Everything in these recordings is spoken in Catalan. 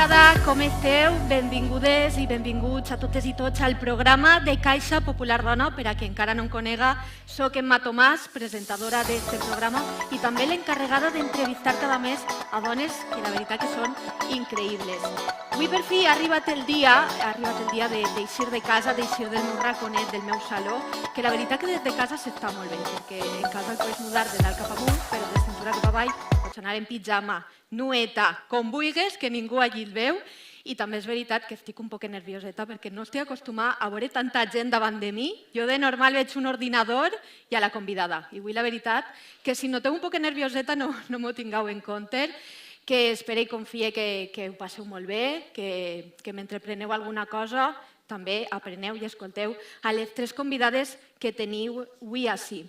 tarda, com esteu? Benvingudes i benvinguts a totes i tots al programa de Caixa Popular Dona. Per a qui encara no em conega, soc Emma Tomàs, presentadora d'aquest programa i també l'encarregada d'entrevistar cada mes a dones que la veritat que són increïbles. Avui per fi ha arribat el dia d'eixir de casa, d'eixir del meu raconet, del meu saló, que la veritat que des de casa s'està molt bé, perquè en casa el pots mudar de dalt cap amunt, però de cintura cap avall pots anar en pijama, nueta, com vulguis, que ningú allí el veu. I també és veritat que estic un poc nervioseta perquè no estic acostumada a veure tanta gent davant de mi. Jo de normal veig un ordinador i a la convidada. I avui la veritat que si noteu un poc nervioseta no m'ho tingueu en compte, que espero i confie que ho passeu molt bé, que mentre preneu alguna cosa també apreneu i escolteu a les tres convidades que teniu avui ací.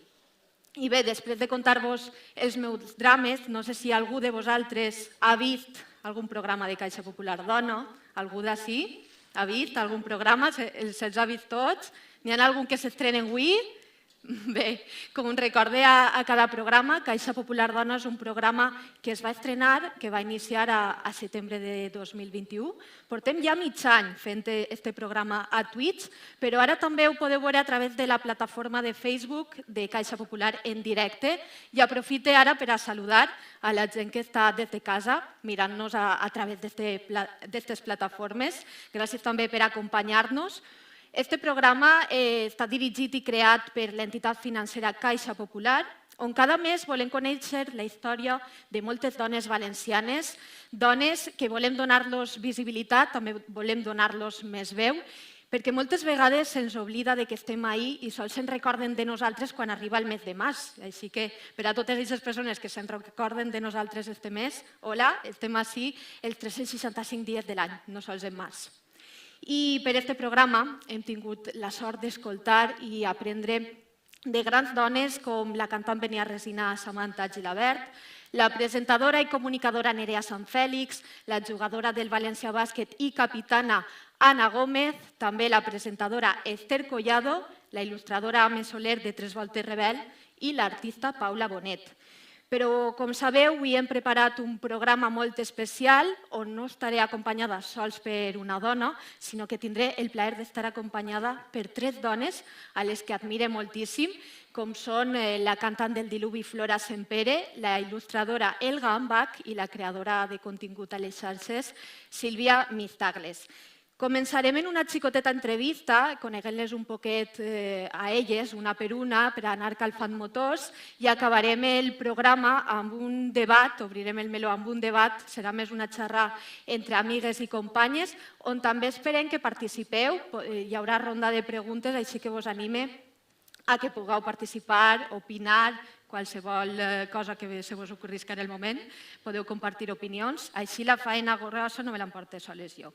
I bé, després de contar-vos els meus drames, no sé si algú de vosaltres ha vist algun programa de Caixa Popular Dona, algú d'ací ha vist algun programa, se'ls ha vist tots, n'hi ha algun que s'estrenen avui? Bé, com un recorde a cada programa, Caixa Popular Dona és un programa que es va estrenar, que va iniciar a setembre de 2021. Portem ja mig any fent aquest programa a Twitch, però ara també ho podeu veure a través de la plataforma de Facebook de Caixa Popular en directe. I aprofite ara per a saludar a la gent que està des de casa mirant-nos a través d'aquestes plataformes. Gràcies també per acompanyar-nos. Este programa està dirigit i creat per l'entitat financera Caixa Popular, on cada mes volem conèixer la història de moltes dones valencianes, dones que volem donar-los visibilitat, també volem donar-los més veu, perquè moltes vegades se'ns oblida que estem ahí i sols se'n recorden de nosaltres quan arriba el mes de març. Així que per a totes aquestes persones que se'n recorden de nosaltres este mes, hola, estem ací els 365 dies de l'any, no sols en març. I per aquest programa hem tingut la sort d'escoltar i aprendre de grans dones com la cantant beniarresina Samantha Gilabert, la presentadora i comunicadora Nerea Sanfèlix, la jugadora del València Bàsquet i capitana Ana Gómez, també la presentadora Esther Collado, la il·lustradora Ame Soler de Tres Voltes Rebel i l'artista Paula Bonet. Però, com sabeu, avui hem preparat un programa molt especial on no estaré acompanyada sols per una dona, sinó que tindré el plaer d'estar acompanyada per tres dones a les que admire moltíssim, com són la cantant del diluvi Flora Sempere, la il·lustradora Elga Ambach i la creadora de contingut a les xarxes Sílvia Mistagles. Començarem en una xicoteta entrevista, coneguent-les un poquet a elles, una per una, per anar calfant motors, i acabarem el programa amb un debat, obrirem el meló amb un debat, serà més una xerrada entre amigues i companyes, on també esperem que participeu, hi haurà ronda de preguntes, així que vos anime a que pugueu participar, opinar, qualsevol cosa que se vos ocorrisca en el moment, podeu compartir opinions, així la faena grossa no me l'emporte soles jo.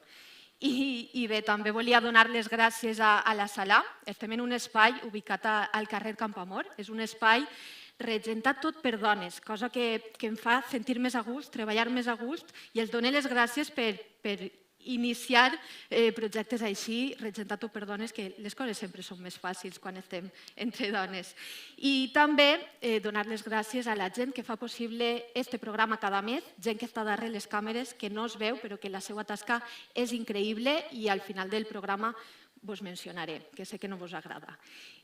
I bé, també volia donar les gràcies a la Sala. Estem en un espai ubicat al carrer Campamor. És un espai regentat tot per dones, cosa que em fa sentir més a gust, treballar més a gust, i els dono les gràcies per iniciar projectes així, regentat tot per dones, que les coses sempre són més fàcils quan estem entre dones. I també donar les gràcies a la gent que fa possible este programa cada mes, gent que està darrere les càmeres, que no es veu, però que la seva tasca és increïble i al final del programa vos mencionaré, que sé que no vos agrada.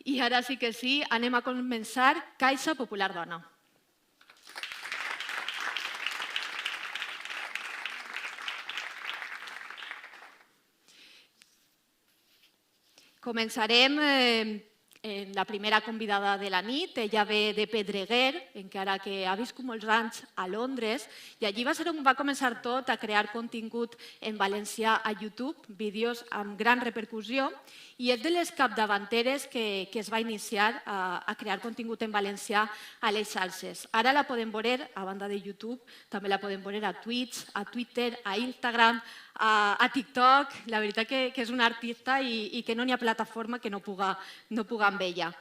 I ara sí que sí, anem a començar Caixa Popular Dona. Començarem en la primera convidada de la nit. Ella ve de Pedreguer, encara que ha viscut molts anys a Londres, i allí va ser on va començar tot a crear contingut en valencià a YouTube, vídeos amb gran repercussió, i és de les capdavanteres que es va iniciar a crear contingut en valencià a les xarxes. Ara la podem veure, a banda de YouTube, també la podem veure a Twitch, a Twitter, a Instagram, a TikTok. La veritat que és una artista i que no n'hi ha plataforma que no puga amb ella.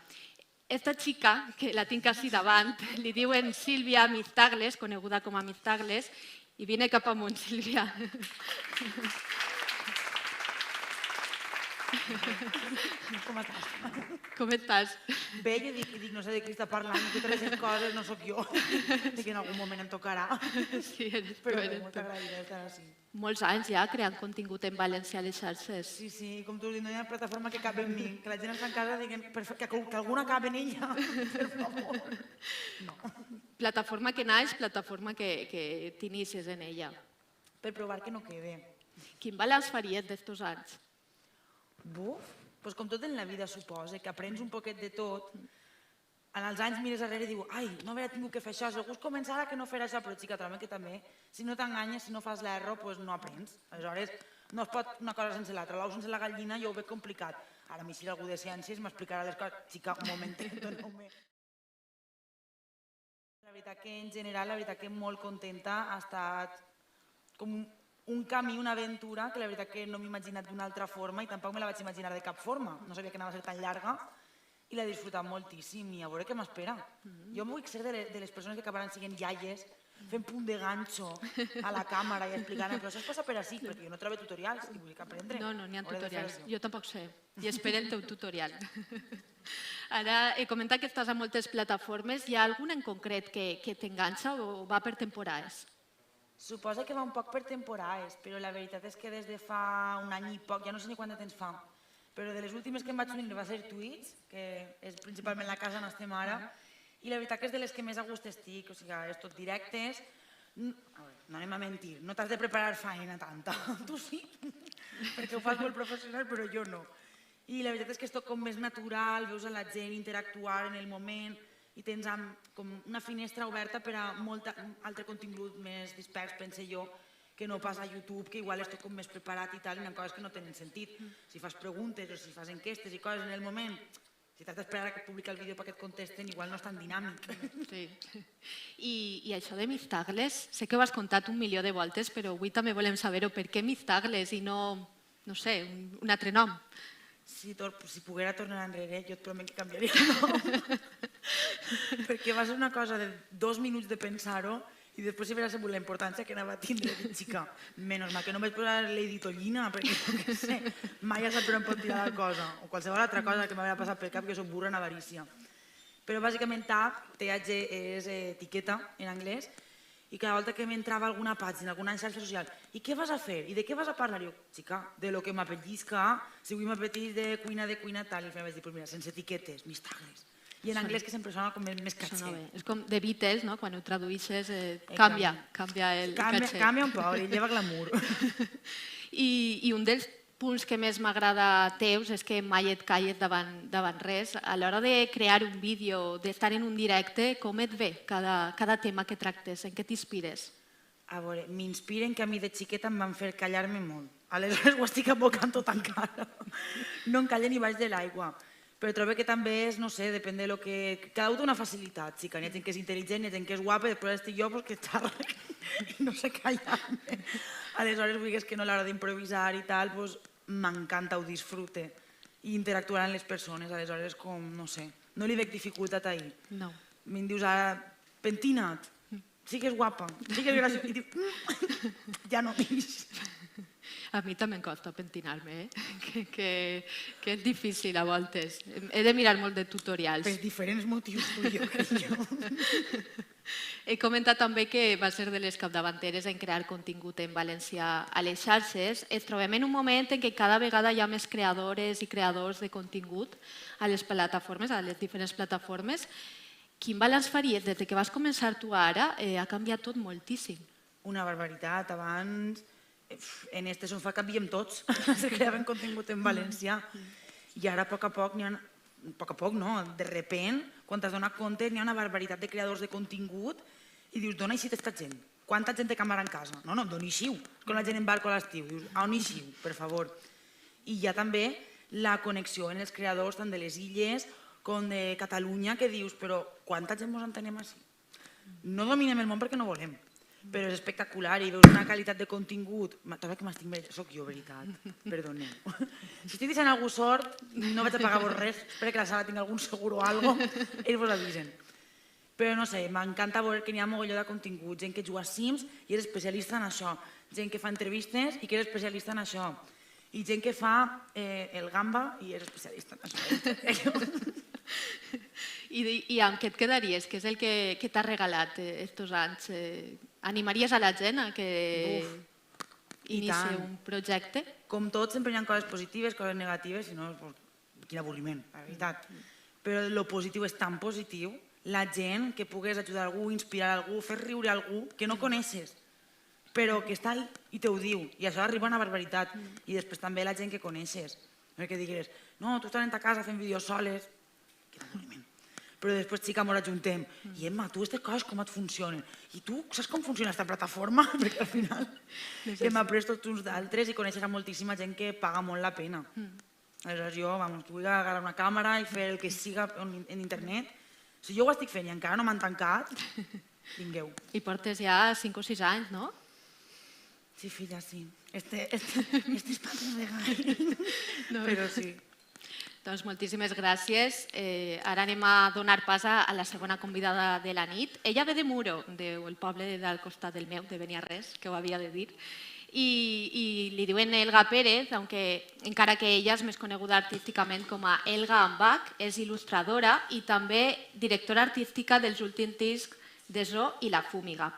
Esta xica, que la tinc així davant, li diuen Sílvia Mistagles, coneguda com a Mistagles, i vine cap amunt, Sílvia. Com estàs? Com estàs? Bé, jo dic, no sé de qui està parlant, que totes aquestes coses no sóc jo. Dic que en algun moment em tocarà. Sí, eres tu, Però bé, eres molt tu. agraïda d'estar així. Molts anys ja creant contingut en valencià a les xarxes. Sí, sí, com tu dius, no hi ha plataforma que cap en mi. Que la gent està en casa diguen que alguna cap en ella, per favor. No. Plataforma que naix, plataforma que t'inicies en ella. Per provar que no quede. Quin balanç faries d'estos anys? Buf, doncs com tot en la vida suposa, que aprens un poquet de tot. En els anys mires darrere i diu, ai, no hauria tingut que fer això, si algú començara que no fer això, però xica, trobo que també, si no t'enganyes, si no fas l'erro, doncs no aprens. Aleshores, no es pot una cosa sense l'altra, l'ou sense la gallina jo ho veig complicat. Ara, a mi si algú de ciències m'explicarà les coses, xica, un momentet, doneu-me. La veritat que en general, la veritat que molt contenta, ha estat com un camí, una aventura, que la veritat que no m'he imaginat d'una altra forma i tampoc me la vaig imaginar de cap forma. No sabia que anava a ser tan llarga i l'he disfrutat moltíssim i a veure què m'espera. Jo em vull ser de les persones que acabaran sent iaies, fent punt de ganxo a la càmera i explicant, però això es passa per així, perquè jo no trobo tutorials i vull aprendre. No, n'hi ha Hauré de tutorials. fer-ho. Jo tampoc sé. I espero el teu tutorial. Ara he comentat que estàs a moltes plataformes. Hi ha alguna en concret que t'enganxa o va per temporades? Suposa que va un poc per temporades, però la veritat és que des de fa un any i poc, ja no sé ni quant de temps fa, però de les últimes que em vaig unir va ser Twitch, que és principalment la casa on estem ara, i la veritat que és de les que més a gust estic, o sigui, és tot directes. A veure, no anem a mentir, no t'has de preparar feina tanta, tu sí, perquè ho fas molt professional, però jo no. I la veritat és que és tot com més natural, veus a la gent interactuar en el moment, i tens com una finestra oberta per a molt altre contingut més dispers, pense jo, que no pas a YouTube, que igual és tot com més preparat i tal, i hi ha coses que no tenen sentit. Si fas preguntes o si fas enquestes i coses en el moment, si t'has d'esperar que et publica el vídeo perquè et contesten, igual no és tan dinàmic. Sí. I això de Mistagles, sé que ho has contat 1.000.000 de voltes, però avui també volem saber-ho. Per què Mistagles i no, no sé, un altre nom? Si poguera tornar enrere, jo et promet que canviaria el nom. Perquè va ser una cosa de 2 minuts de pensar-ho i després si hagués sabut la importància que anava a tindre, dic, xica, menys mal que no vaig posar Lady Tollina, perquè no què sé, mai ja sap per on pot tirar la cosa, o qualsevol altra cosa que m'havia passat pel cap, que soc burra en avarícia. Però bàsicament TAG és etiqueta en anglès, i cada volta que m'entrava alguna pàgina, alguna xarxa social, i què vas a fer? I de què vas a parlar? Jo, xica, de lo que m'apettisca, si avui m'apetís de cuina, tal, i vaig dir, pues mira, sense etiquetes, Mistagles. I en anglès que sempre sona com més caché. És com de Beatles, no? Quan ho traduïssis canvia el caché. Canvia un poc, i lleva glamour. I un dels punts que més m'agrada teus és que mai et calles davant res. A l'hora de crear un vídeo, d'estar en un directe, com et ve cada tema que tractes? En què t'inspires? A veure, m'inspiren que a mi de xiqueta em van fer callar-me molt. Aleshores ho estic abocant tot encara. No em callen ni baix de l'aigua. Però trobo que també és, no sé, depèn de lo que... Cada un té una facilitat, xica. N'hi ha gent que és intel·ligent, n'hi ha gent que és guapa, i després estic jo que xarra i no sé callar-me. Aleshores, vull dir que no a l'hora d'improvisar i tal, m'encanta, ho disfrute. I interactuar amb les persones, aleshores, com, no sé, no li veig dificultat ahir. No. Me'n dius ara, pentina't, sí que és guapa, sí que és graciosa, i dic, ja no vist. A mi també em costa pentinar-me, que és difícil a voltes. He de mirar molt de tutorials. Per diferents motius, tu i jo, crec jo. He comentat també que va ser de les capdavanteres en crear contingut en valencià a les xarxes. Ens trobem en un moment en què cada vegada hi ha més creadores i creadors de contingut a les plataformes, a les diferents plataformes. Quin balanç faries? Des que vas començar tu ara, ha canviat tot moltíssim. Una barbaritat. Abans, en este sofà canviem tots. Se creaven contingut en valencià. I ara, a poc, no, de repent, quan t'has donat compte, n'hi ha una barbaritat de creadors de contingut i dius, d'on ha eixit aquesta gent? Quanta gent té càmera en casa? No, d'on eixiu? És com la gent en barco a l'estiu. Dius, on eixiu, per favor? I hi ha també la connexió en els creadors tant de les illes com de Catalunya, que dius, però quanta gent ens entenem així? No dominem el món perquè no volem, però és espectacular i veus una qualitat de contingut. També que m'estic veient, soc jo, veritat, perdoneu. Si estic deixant algú sort, no vaig a pagar-vos res, espero que la sala tingui algun segur o alguna cosa, ells vos avisen. Però no sé, m'encanta veure que n'hi ha mogolló de contingut, gent que juga a Sims i és especialista en això, gent que fa entrevistes i que és especialista en això. i gent que fa el gamba i és especialista en això. I amb què et quedaries? Què és el que t'ha regalat estos anys? Animaries a la gent a que inicie un projecte? Com tot, sempre hi ha coses positives, coses negatives, si no, quin avorriment, la veritat. Però el positiu és tan positiu, la gent que pugues ajudar algú, inspirar algú, fer riure algú que no coneixes, però que està ahí i te ho diu, i això arriba a una barbaritat. I després també la gent que coneixes, que digues, no, tu estàs a casa fent vídeos soles, quin avorriment. Però després, xica, ens ajuntem. I Emma, tu aquestes coses com et funcionen? I tu saps com funciona aquesta plataforma? Perquè al final hem après tots uns d'altres i coneixes a moltíssima gent que paga molt la pena. Aleshores jo, vull agarrar una càmera i fer el que siga en internet. Si jo ho estic fent i encara no m'han tancat, vingueu. I portes ja 5 o 6 anys, no? Sí, filla, sí. Este és per regal. Però sí. Doncs moltíssimes gràcies. Ara anem a donar pas a la segona convidada de la nit. Ella ve de Muro, del poble del costat del meu, de Beniarrés, que ho havia de dir. I li diuen Elga Pérez, encara que ella és més coneguda artísticament com a Elga Ambach, és il·lustradora i també directora artística dels últims discs de Zo i La Fúmiga.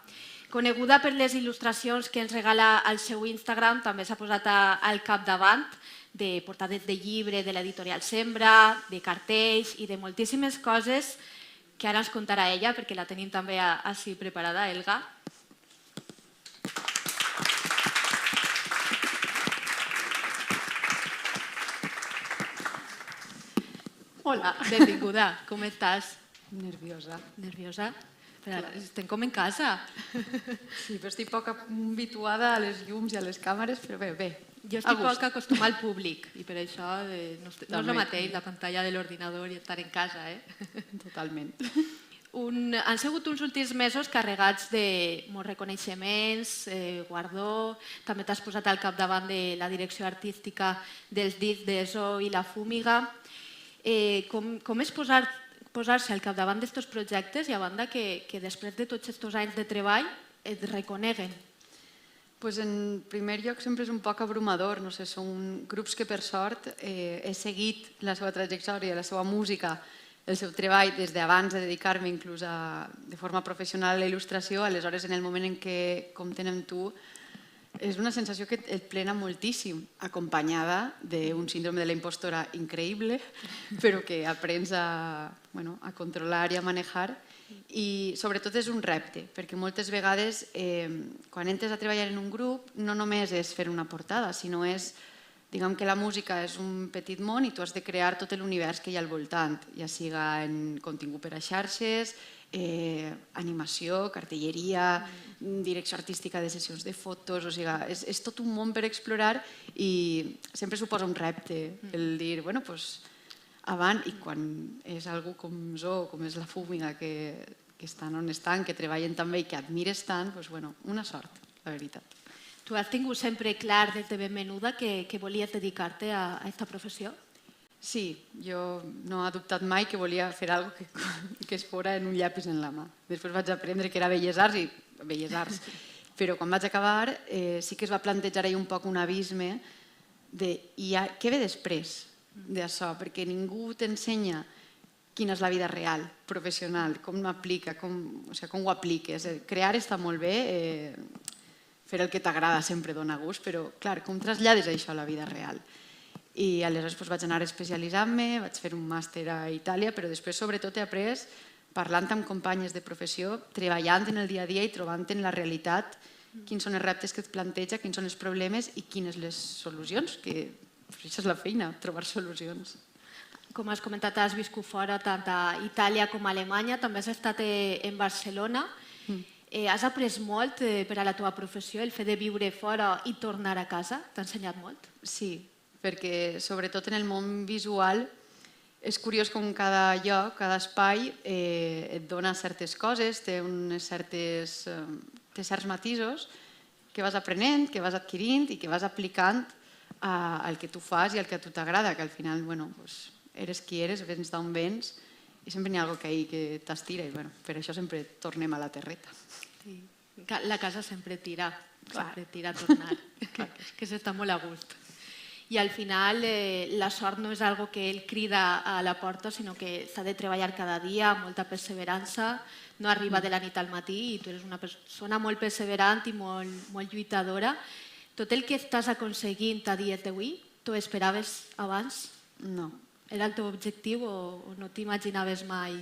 Coneguda per les il·lustracions que ens regala al seu Instagram, també s'ha posat al capdavant de portades de llibre de l'editorial Sembra, de cartells i de moltíssimes coses que ara ens contarà ella, perquè la tenim també així preparada, Elga. Hola. Benvinguda, com estàs? Nerviosa. Nerviosa? Estem com en casa. Sí, però estic poc habituada a les llums i a les càmeres, però bé. Jo estic poc acostumada al públic i per això no és el mateix la pantalla de l'ordinador i estar en casa. Totalment. Han sigut uns últims mesos carregats de molts reconeixements, guardó, també t'has posat al capdavant de la direcció artística dels discs de Zo i La Fúmiga. Com és posar-se al capdavant d'aquests projectes i a banda que després de tots aquests anys de treball et reconeguen? En primer lloc sempre és un poc abrumador, no sé, són grups que per sort he seguit la seva trajectòria, la seva música, el seu treball des d'abans de dedicar-me inclús de forma professional a la il·lustració, aleshores en el moment en què compten amb tu és una sensació que et plena moltíssim, acompanyada d'un síndrome de la impostora increïble, però que aprens a controlar i a manejar. I sobretot és un repte, perquè moltes vegades quan entres a treballar en un grup no només és fer una portada, sinó és, diguem que la música és un petit món i tu has de crear tot l'univers que hi ha al voltant, ja siga en contingut per a xarxes, animació, cartelleria, direcció artística de sessions de fotos, o sigui, és tot un món per explorar i sempre suposa un repte el dir, avant, i quan és algú com Zo, com és La Fúmiga, que estan on estan, que treballen també i que admires tant, una sort, la veritat. Tu has tingut sempre clar des de ben menuda que volies dedicar-te a aquesta professió? Sí, jo no he dubtat mai que volia fer alguna cosa que es fora en un llapis en la mà. Després vaig aprendre que era Belles Arts, però quan vaig acabar sí que es va plantejar un poc un abisme de què ve després d'això, perquè ningú t'ensenya quina és la vida real, professional, com m'aplica, com ho apliques. Crear està molt bé, fer el que t'agrada sempre dona gust, però clar, com trasllades això a la vida real? I aleshores vaig anar especialitzant-me, vaig fer un màster a Itàlia, però després sobretot he après parlant amb companyes de professió, treballant en el dia a dia i trobant en la realitat quins són els reptes que et planteja, quins són els problemes i quines les solucions, que això és la feina, trobar solucions. Com has comentat, has viscut fora tant a Itàlia com a Alemanya, també has estat en Barcelona. Has après molt per a la teva professió, el fet de viure fora i tornar a casa? T'ha ensenyat molt? Sí, perquè sobretot en el món visual és curiós com cada lloc, cada espai et dona certes coses, té certs matisos que vas aprenent, que vas adquirint i que vas aplicant al que tu fas i al que a tu t'agrada, que al final eres qui eres, vens d'on vens i sempre hi ha alguna cosa que t'estira i per això sempre tornem a la terreta. La casa sempre tira a tornar, que s'està molt a gust. i al final la sort no és algo que ell crida a la porta, sinó que s'ha de treballar cada dia amb molta perseverança, no arriba de la nit al matí i tu eres una persona molt perseverant i molt lluitadora. Tot el que estàs aconseguint a dia d'avui, t'ho esperaves abans? No. Era el teu objectiu o no t'imaginaves mai?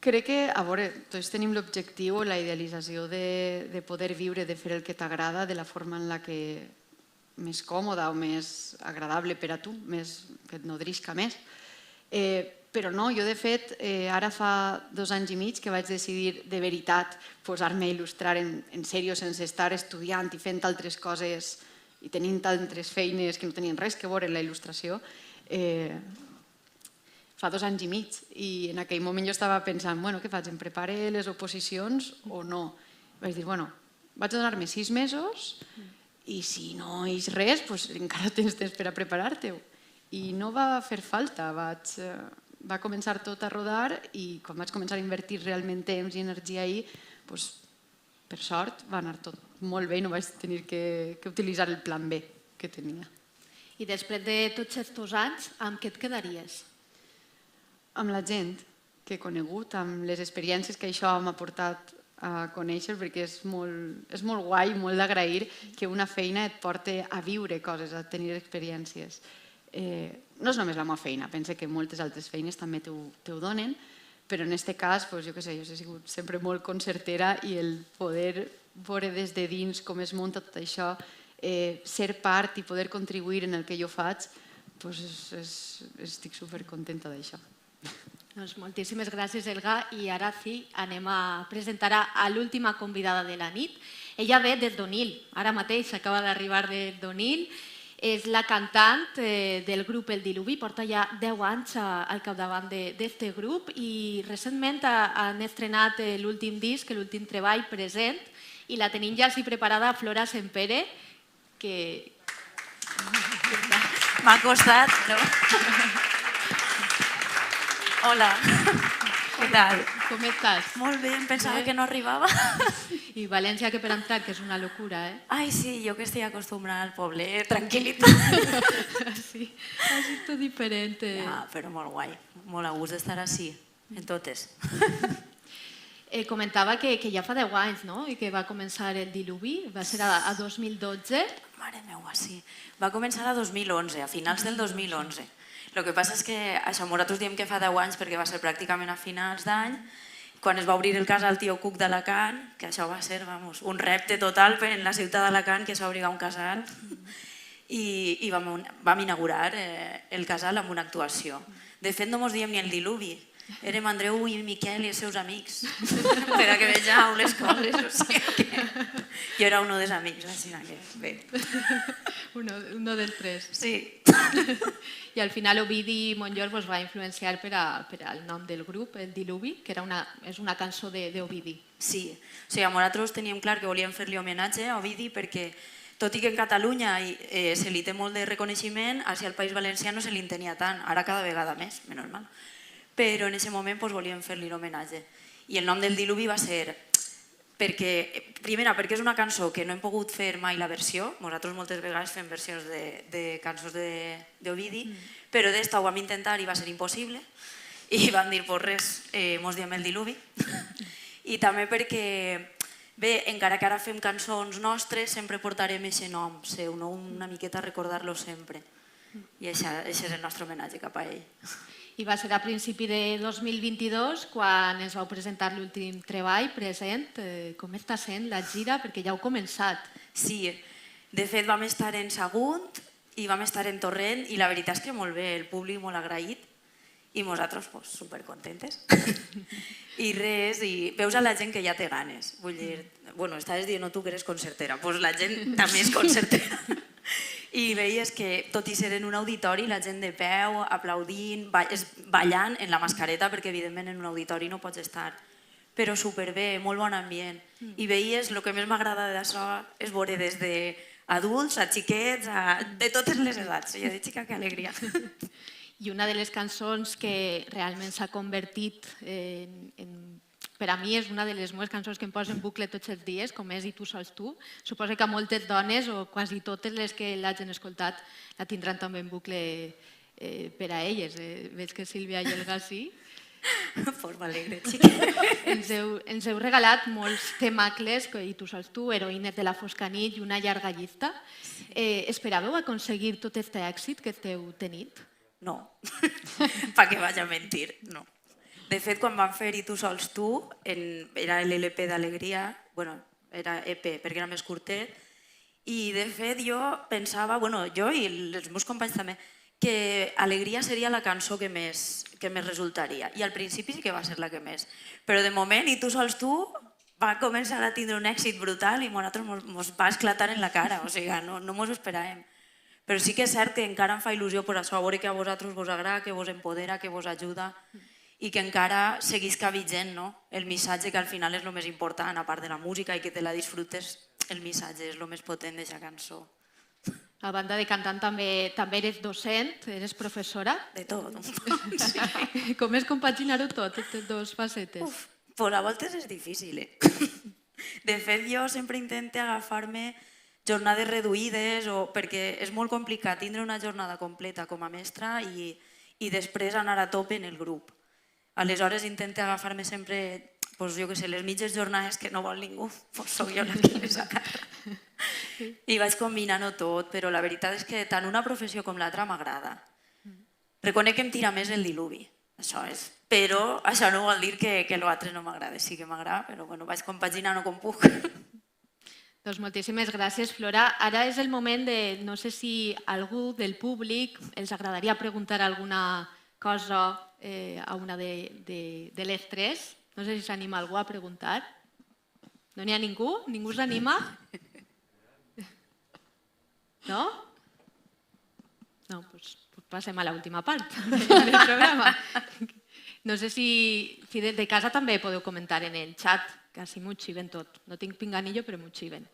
Crec que, a veure, tots tenim l'objectiu o la idealització de poder viure, de fer el que t'agrada de la forma en la que més còmoda o més agradable per a tu, que et nodrisca més. Però no, jo de fet ara fa 2 anys i mig que vaig decidir de veritat posar-me a il·lustrar en sèrio sense estar estudiant i fent altres coses i tenint altres feines que no tenien res que veure en la il·lustració. Fa 2 anys i mig i en aquell moment jo estava pensant, bueno, què faig, em prepare les oposicions o no? Vaig dir, bueno, vaig donar-me 6 mesos i si no és res, encara tens temps per a preparar-te-ho. I no va fer falta, va començar tot a rodar i quan vaig començar a invertir realment temps i energia ahir, per sort va anar tot molt bé i no vaig tenir que utilitzar el plan B que tenia. I després de tots aquests anys, amb què et quedaries? Amb la gent que he conegut, amb les experiències que això m'ha portat a conèixer, perquè és molt guai, molt d'agrair que una feina et porti a viure coses, a tenir experiències. No és només la meva feina, pense que moltes altres feines també t'ho donen, però en aquest cas, jo què sé, jo he sigut sempre molt concertera i el poder veure des de dins com es munta tot això, ser part i poder contribuir en el que jo faig, estic supercontenta d'això. Doncs moltíssimes gràcies, Elga, i ara sí, anem a presentar a l'última convidada de la nit. Ella ve des d'Onil, ara mateix acaba d'arribar d'Onil, és la cantant del grup El Diluvi, porta ja 10 anys al capdavant d'aquest grup i recentment han estrenat l'últim disc, l'últim treball present, i la tenim ja així preparada, Flora Sempere, que... M'ha costat, no? Hola, què tal? Com estàs? Molt bé, em pensava que no arribava. I València que per entrar, que és una locura, eh? Ai, sí, jo que estic acostumbrada al poble, tranquil·litat. Sí, així tot diferent. Però molt guai, molt a gust d'estar així, en totes. Comentava que ja fa 10 anys, no?, i que va començar el Diluvi, va ser a 2012. Mare meua, sí. Va començar a 2011, a finals del 2011. El que passa és que això nosaltres diem que fa 10 anys perquè va ser pràcticament a finals d'any, quan es va obrir el casal Tio Cuc d'Alacant, que això va ser un repte total en la ciutat d'Alacant, que s'obriga un casal, i vam inaugurar el casal amb una actuació. De fet, no ens diem ni el Diluvi, érem Andreu i Miquel i els seus amics, per a que vegeu les coses. O sigui que jo era un dels amics, així que bé. Uno dels 3. Sí. I al final Ovidi Montllor va influenciar per al nom del grup, el Diluvi, que és una cançó d'Ovidi. Sí, o sigui, nosaltres teníem clar que volíem fer-li homenatge a Ovidi perquè, tot i que en Catalunya se li té molt de reconeixement, així al País Valencià no se li en tenia tant, ara cada vegada més, menys mal. Però en aquest moment volíem fer-li homenatge. I el nom del Diluvi va ser primera, perquè és una cançó que no hem pogut fer mai la versió, nosaltres moltes vegades fem versions de cançons d'Ovidi, però d'esta ho vam intentar i va ser impossible, i vam dir, pues res, mos diem el Diluvi. I també perquè, bé, encara que ara fem cançons nostres, sempre portarem aquest nom seu, una miqueta recordar-lo sempre. I això és el nostre homenatge cap a ell. I va ser a principi de 2022 quan ens vau presentar l'últim treball present. Com està sent la gira? Perquè ja heu començat. Sí, de fet vam estar en Sagunt i vam estar en Torrent i la veritat és que molt bé, el públic molt agraït i nosaltres supercontentes. I res, i veus a la gent que ja té ganes. Vull dir, bueno, estaves dient tu que eres concertera, doncs la gent també és concertera. I veies que, tot i ser en un auditori, la gent de peu, aplaudint, ballant en la mascareta, perquè evidentment en un auditori no pots estar, però superbé, molt bon ambient. I veies, el que més m'agrada d'això és veure des d'adults a xiquets, de totes les edats. Jo dic, xica, que alegria. I una de les cançons que realment s'ha convertit en per a mi és una de les meves cançons que em poso en bucle tots els dies, com és I tu sols tu. Suposo que a moltes dones, o quasi totes les que l'hagin escoltat, la tindran també en bucle per a elles. Veig que Sílvia i Olga sí. Forma alegre, xica. Ens heu regalat molts temacles, I tu sols tu, Heroïnes de la fosca nit i una llarga llista. Esperàveu aconseguir tot aquest èxit que esteu tenint? No, pa que vaig a mentir, no. De fet, quan vam fer I tu sols tu, era l'LP d'Alegria, bueno, era EP perquè era més curtet, i de fet jo pensava, bueno, jo i els meus companys també, que Alegria seria la cançó que més resultaria. I al principi sí que va ser la que més. Però de moment, I tu sols tu va començar a tindre un èxit brutal i a nosaltres ens va esclatar en la cara, o sigui, no ens ho esperàvem. Però sí que és cert que encara em fa il·lusió per això, veure que a vosaltres vos agrada, que vos empodera, que vos ajuda i que encara seguisca vigent el missatge, que al final és el més important, a part de la música i que te la disfrutes, el missatge és el més potent d'aquesta cançó. A banda de cantant també eres docent, eres professora. De tot. Sí. Com és compaginar-ho tot, aquestes dues facetes? Pues a voltes és difícil, De fet, jo sempre intento agafar-me jornades reduïdes, perquè és molt complicat tindre una jornada completa com a mestra i després anar a tope en el grup. Aleshores intento agafar-me sempre, jo què sé, les mitges jornades que no vol ningú, soc jo la que les agarra. I vaig combinant-ho tot, però la veritat és que tant una professió com l'altra m'agrada. Reconec que em tira més el diluvi, això és. Però això no vol dir que l'altre no m'agrada, sí que m'agrada, però vaig compaginant-ho com puc. Doncs moltíssimes gràcies, Flora. Ara és el moment de, no sé si algú del públic els agradaria preguntar alguna cosa a una de les tres. No sé si s'anima algú a preguntar. No n'hi ha ningú? Ningú s'anima? No? No, doncs passem a l'última part del programa. No sé si des de casa també podeu comentar en el xat, que així m'ho xiven tot. No tinc pinganillo, però m'ho xiven.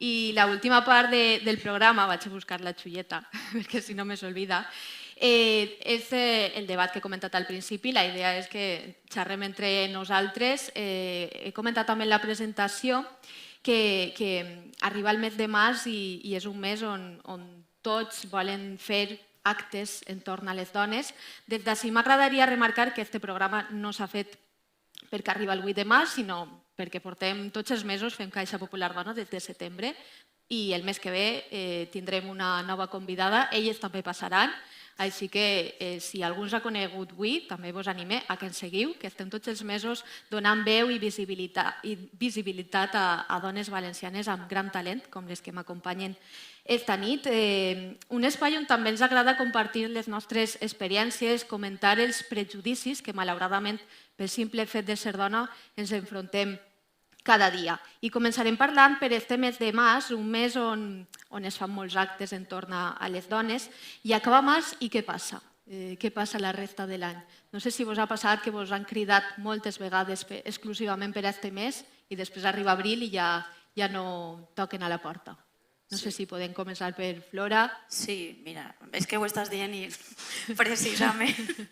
I l'última part del programa, vaig a buscar la xulleta, perquè si no me s'olvida, és el debat que he comentat al principi. La idea és que xerrem entre nosaltres. He comentat també en la presentació que arriba el mes de març i és un mes on tots volen fer actes entorn a les dones. Des d'ací m'agradaria remarcar que aquest programa no s'ha fet perquè arriba el 8 de març, sinó perquè portem tots els mesos fent Caixa Popular Dona des de setembre i el mes que ve tindrem una nova convidada, elles també passaran, així que si algú ens ha conegut avui, també vos anime a que ens seguiu, que estem tots els mesos donant veu i visibilitat a dones valencianes amb gran talent, com les que m'acompanyen esta nit. Un espai on també ens agrada compartir les nostres experiències, comentar els prejudicis que malauradament pel simple fet de ser dona ens enfrontem cada dia. I començarem parlant per este mes de març, un mes on es fan molts actes entorn a les dones, i acaba març i què passa? Què passa la resta de l'any? No sé si vos ha passat que vos han cridat moltes vegades exclusivament per a este mes i després arriba abril i ja no toquen a la porta. No sé si podem començar per Flora. Sí, mira, és que ho estàs dient i precisament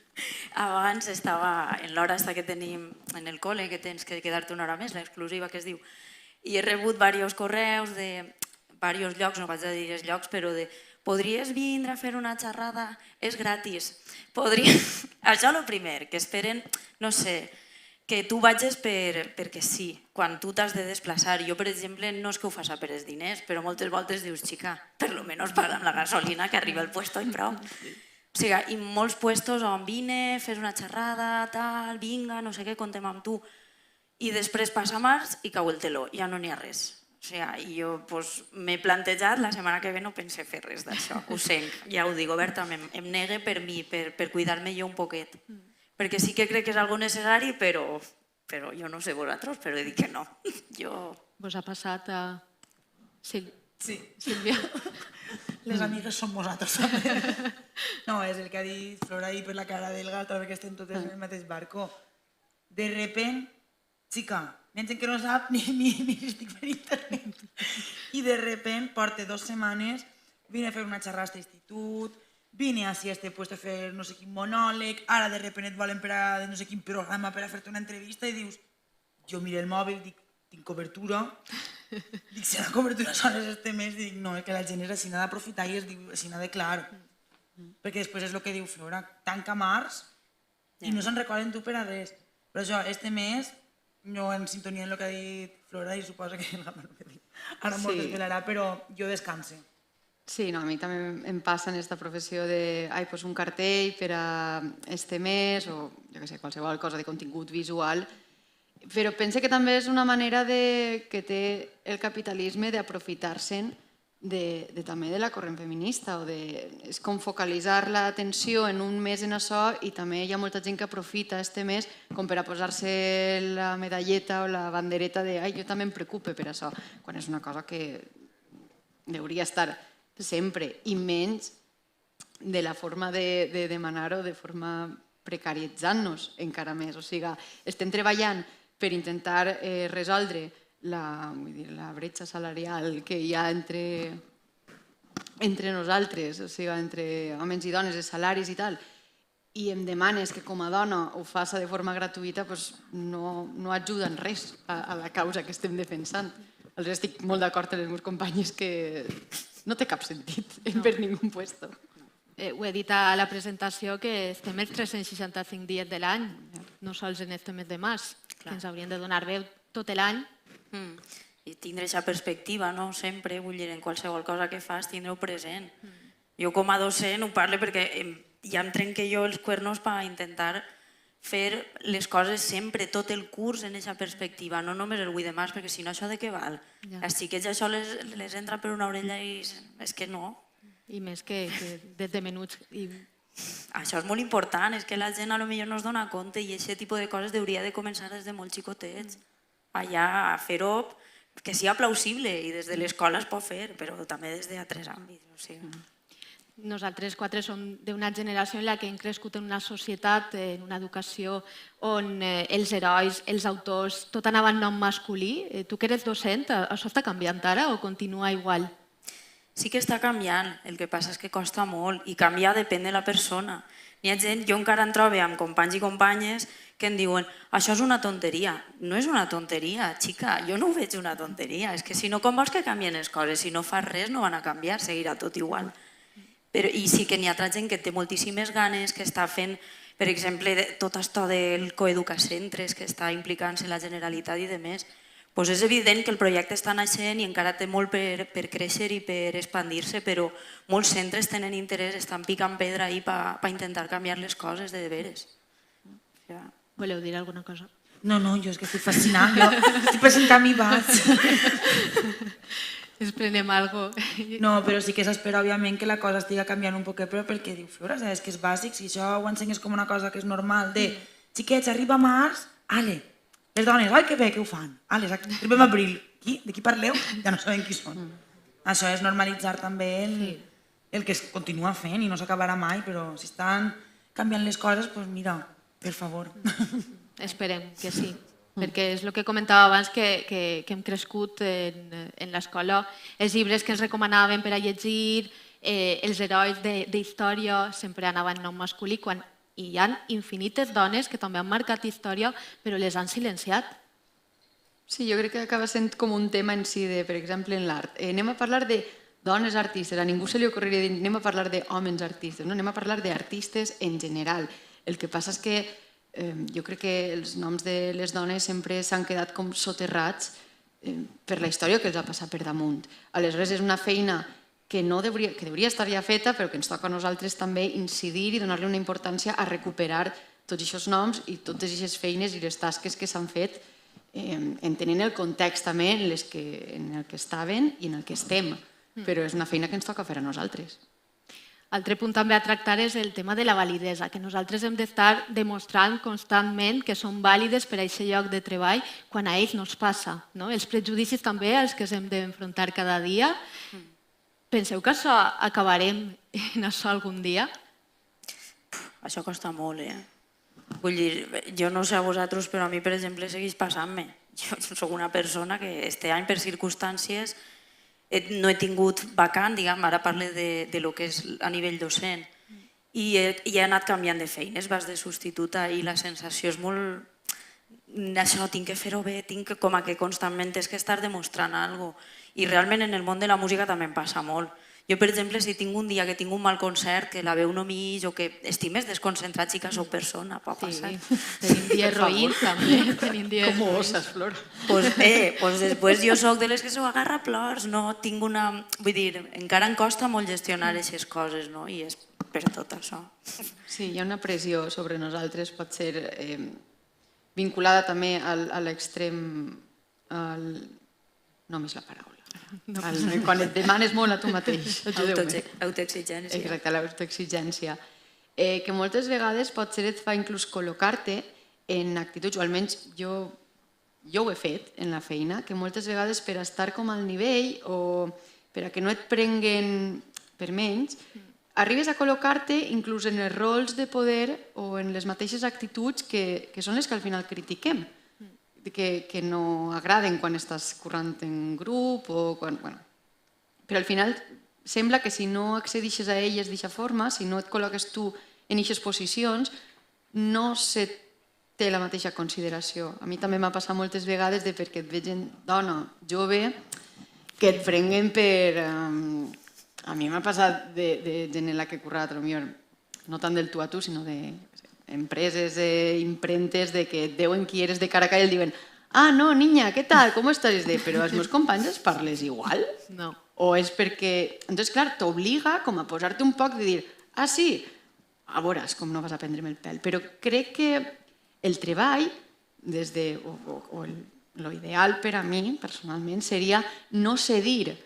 abans estava en l'hora que tenim en el col·le, que tens que quedar-te una hora més, l'exclusiva que es diu, i he rebut diversos correus de diversos llocs, no vaig a dir els llocs, però de podries vindre a fer una xerrada? És gratis. Això el primer, que esperen, no sé, que tu vagis perquè sí, quan tu t'has de desplaçar. Jo, per exemple, no és que ho faci per els diners, però moltes voltes dius, xica, per lo menos paga'm la gasolina que arriba al puesto i prou. O sigui, i molts puestos on vine, fes una xerrada, tal, vinga, no sé què, contem amb tu. I després passa març i cau el teló, ja no n'hi ha res. O sigui, jo m'he plantejat, la setmana que ve no pense fer res d'això, ho sent, ja ho dic obertament, em negue per mi, per cuidar-me jo un poquet. Perquè sí que crec que és algo necessari, però jo no sé vosaltres, però he dit que no. Vos ha passat a Sílvia? Les amigues som vosaltres també. No, és el que ha dit Flora i per la cara del gat, perquè estem totes en el mateix barco. De repent, xica, menys que no sap ni estic per internet. I de repent, porta 2 setmanes, vine a fer una xerrada a institut, vine a este puesto a fer no sé quin monòleg, ara de repente et volen per a no sé quin programa per a fer-te una entrevista i dius, jo miro el mòbil, dic, tinc cobertura, dic, si la cobertura són este mes, dic, no, que la gent és així, n'ha d'aprofitar i es diu així, n'ha de clar. Perquè després és el que diu Flora, tanca març i no se'n recorden tu per a res. Però això, este mes, no en sintonia amb el que ha dit Flora i suposa que ara molt desvelarà, però jo descanse. Sí, no, a mi també em passa en aquesta professió de pues un cartell per a este mes o jo què sé, qualsevol cosa de contingut visual, però pense que també és una manera que té el capitalisme d'aprofitar-se'n també de la corrent feminista, és com focalitzar l'atenció en un mes en això i també hi ha molta gent que aprofita este mes com per a posar-se la medalleta o la bandereta de jo també em preocupe per això, quan és una cosa que hauria estar sempre, i menys de la forma de demanar-ho, de forma precaritzant-nos encara més. O sigui, estem treballant per intentar resoldre la bretxa salarial que hi ha entre nosaltres, o sigui, entre homes i dones, els salaris i tal, i em demanes que com a dona ho faci de forma gratuïta, no ajuda en res a la causa que estem defensant. Aleshores estic molt d'acord amb les meves companyes que no té cap sentit per ningú puesto. Ho he dit a la presentació que estem els 365 dies de l'any, no sols en este mes de març, que ens haurien de donar veu tot l'any. I tindre aquesta perspectiva, no? Sempre, vull dir, en qualsevol cosa que fas, tindre-ho present. Jo com a docent ho parlo perquè ja em trenque jo els cuernos per intentar fer les coses sempre, tot el curs en aquesta perspectiva, no només el 8 de març, perquè si no això de què val? Els xiquets això les entra per una orella i és que no. I més que des de menuts. Això és molt important, és que la gent potser no es dona compte i aquest tipus de coses hauria de començar des de molt xicotets. Allà a fer-ho que sigui plausible i des de l'escola es pot fer, però també des d'altres àmbits. Nosaltres quatre som d'una generació en la que hem crescut en una societat, en una educació on els herois, els autors, tot anava en nom masculí. Tu que eres docent, això està canviant ara o continua igual? Sí que està canviant, el que passa és que costa molt i canviar depèn de la persona. N'hi ha gent, jo encara em trobo amb companys i companyes que em diuen això és una tonteria. No és una tonteria, xica, jo no ho veig una tonteria. És que si no, com vols que canvien les coses? Si no fas res no van a canviar, seguirà tot igual. I sí que n'hi ha altra gent que té moltíssimes ganes, que està fent, per exemple, tot això del coeducacentres, que està implicant-se la Generalitat i demés. Doncs és evident que el projecte està naixent i encara té molt per créixer i per expandir-se, però molts centres tenen interès, estan picant pedra ahí per intentar canviar les coses de veres. Voleu dir alguna cosa? No, jo és que estic fascinant, jo estic presentant mi vaig. Ens prenem alguna cosa. No, però sí que s'espera, òbviament, que la cosa estigui canviant un poquet, però perquè diu Flora, és que és bàsic, si això ho ensenyes com una cosa que és normal, de xiquets, arriba març, les dones, ai que bé que ho fan, arribem a abril, de qui parleu? Ja no sabem qui són. Això és normalitzar també el que es continua fent i no s'acabarà mai, però si estan canviant les coses, doncs mira, per favor. Esperem que sí. Perquè és el que comentava abans, que hem crescut en l'escola, els llibres que ens recomanaven per a llegir, els herois d'història sempre anaven en nom masculí, quan hi ha infinites dones que també han marcat història, però les han silenciat. Sí, jo crec que acaba sent com un tema en si, per exemple, en l'art. Anem a parlar de dones artistes, a ningú se li ocorreria dir anem a parlar d'homes artistes, no? Anem a parlar d'artistes en general. El que passa és que jo crec que els noms de les dones sempre s'han quedat com soterrats per la història que els ha passat per damunt. Aleshores és una feina que hauria estar ja feta, però que ens toca a nosaltres també incidir i donar-li una importància a recuperar tots aquests noms i totes aquestes feines i les tasques que s'han fet entenent el context també en el que estaven i en el que estem. Però és una feina que ens toca fer a nosaltres. Altre punt també a tractar és el tema de la validesa, que nosaltres hem d'estar demostrant constantment que som vàlides per a aquest lloc de treball quan a ells no es passa. Els prejudicis també als que ens hem d'enfrontar cada dia. Penseu que això acabarem en això algun dia? Això costa molt, Vull dir, jo no sé a vosaltres, però a mi, per exemple, segueix passant-me. Jo soc una persona que este any, per circumstàncies, no he tingut vacant, diguem, ara parlo de lo que és a nivell docent, i he anat canviant de feines, vas de substituta i la sensació és molt... això tinc que fer-ho bé, com a que constantment és que estar demostrant alguna cosa. I realment en el món de la música també em passa molt. Jo, per exemple, si tinc un dia que tinc un mal concert, que la veu no m'ix o que estic més desconcentrat, sí que sóc persona, pot passar. Tenim dies roïns, també. Tenim dies Com roïns. osas, Flor. Pues bé, pues després jo sóc de les que s'ho agarra a plors, no tinc una... Vull dir, encara em costa molt gestionar aquestes coses, no? I és per tot això. Sí, hi ha una pressió sobre nosaltres, pot ser vinculada també a l'extrem... No m'és la paraula. Quan et demanes molt a tu mateix. Autoexigència. Exacte, l'autoexigència. Que moltes vegades potser et fa inclús col·locar-te en actituds, o almenys jo ho he fet en la feina, que moltes vegades per estar com al nivell o per a que no et prenguen per menys, arribes a col·locar-te inclús en els rols de poder o en les mateixes actituds que són les que al final critiquem, que no agraden quan estàs currant en grup o quan... Però al final sembla que si no accedixes a elles d'aquesta forma, si no et col·loques tu en aquestes posicions, no se té la mateixa consideració. A mi també m'ha passat moltes vegades perquè et veig dona jove que et prenguen per... A mi m'ha passat de gent en la que he currat, no tant del tu a tu, sinó d'empreses, imprentes, de que et veuen qui eres de cara a cara i et diuen «Ah, no, niña, què tal? Com estàs?» «Però als meus companys els parles igual?» No. O és perquè... Entonces, clar, t'obliga com a posar-te un poc de dir «Ah, sí, a veuràs com no vas a prendre'm el pèl». Però crec que el treball, o l'ideal per a mi, personalment, seria no cedir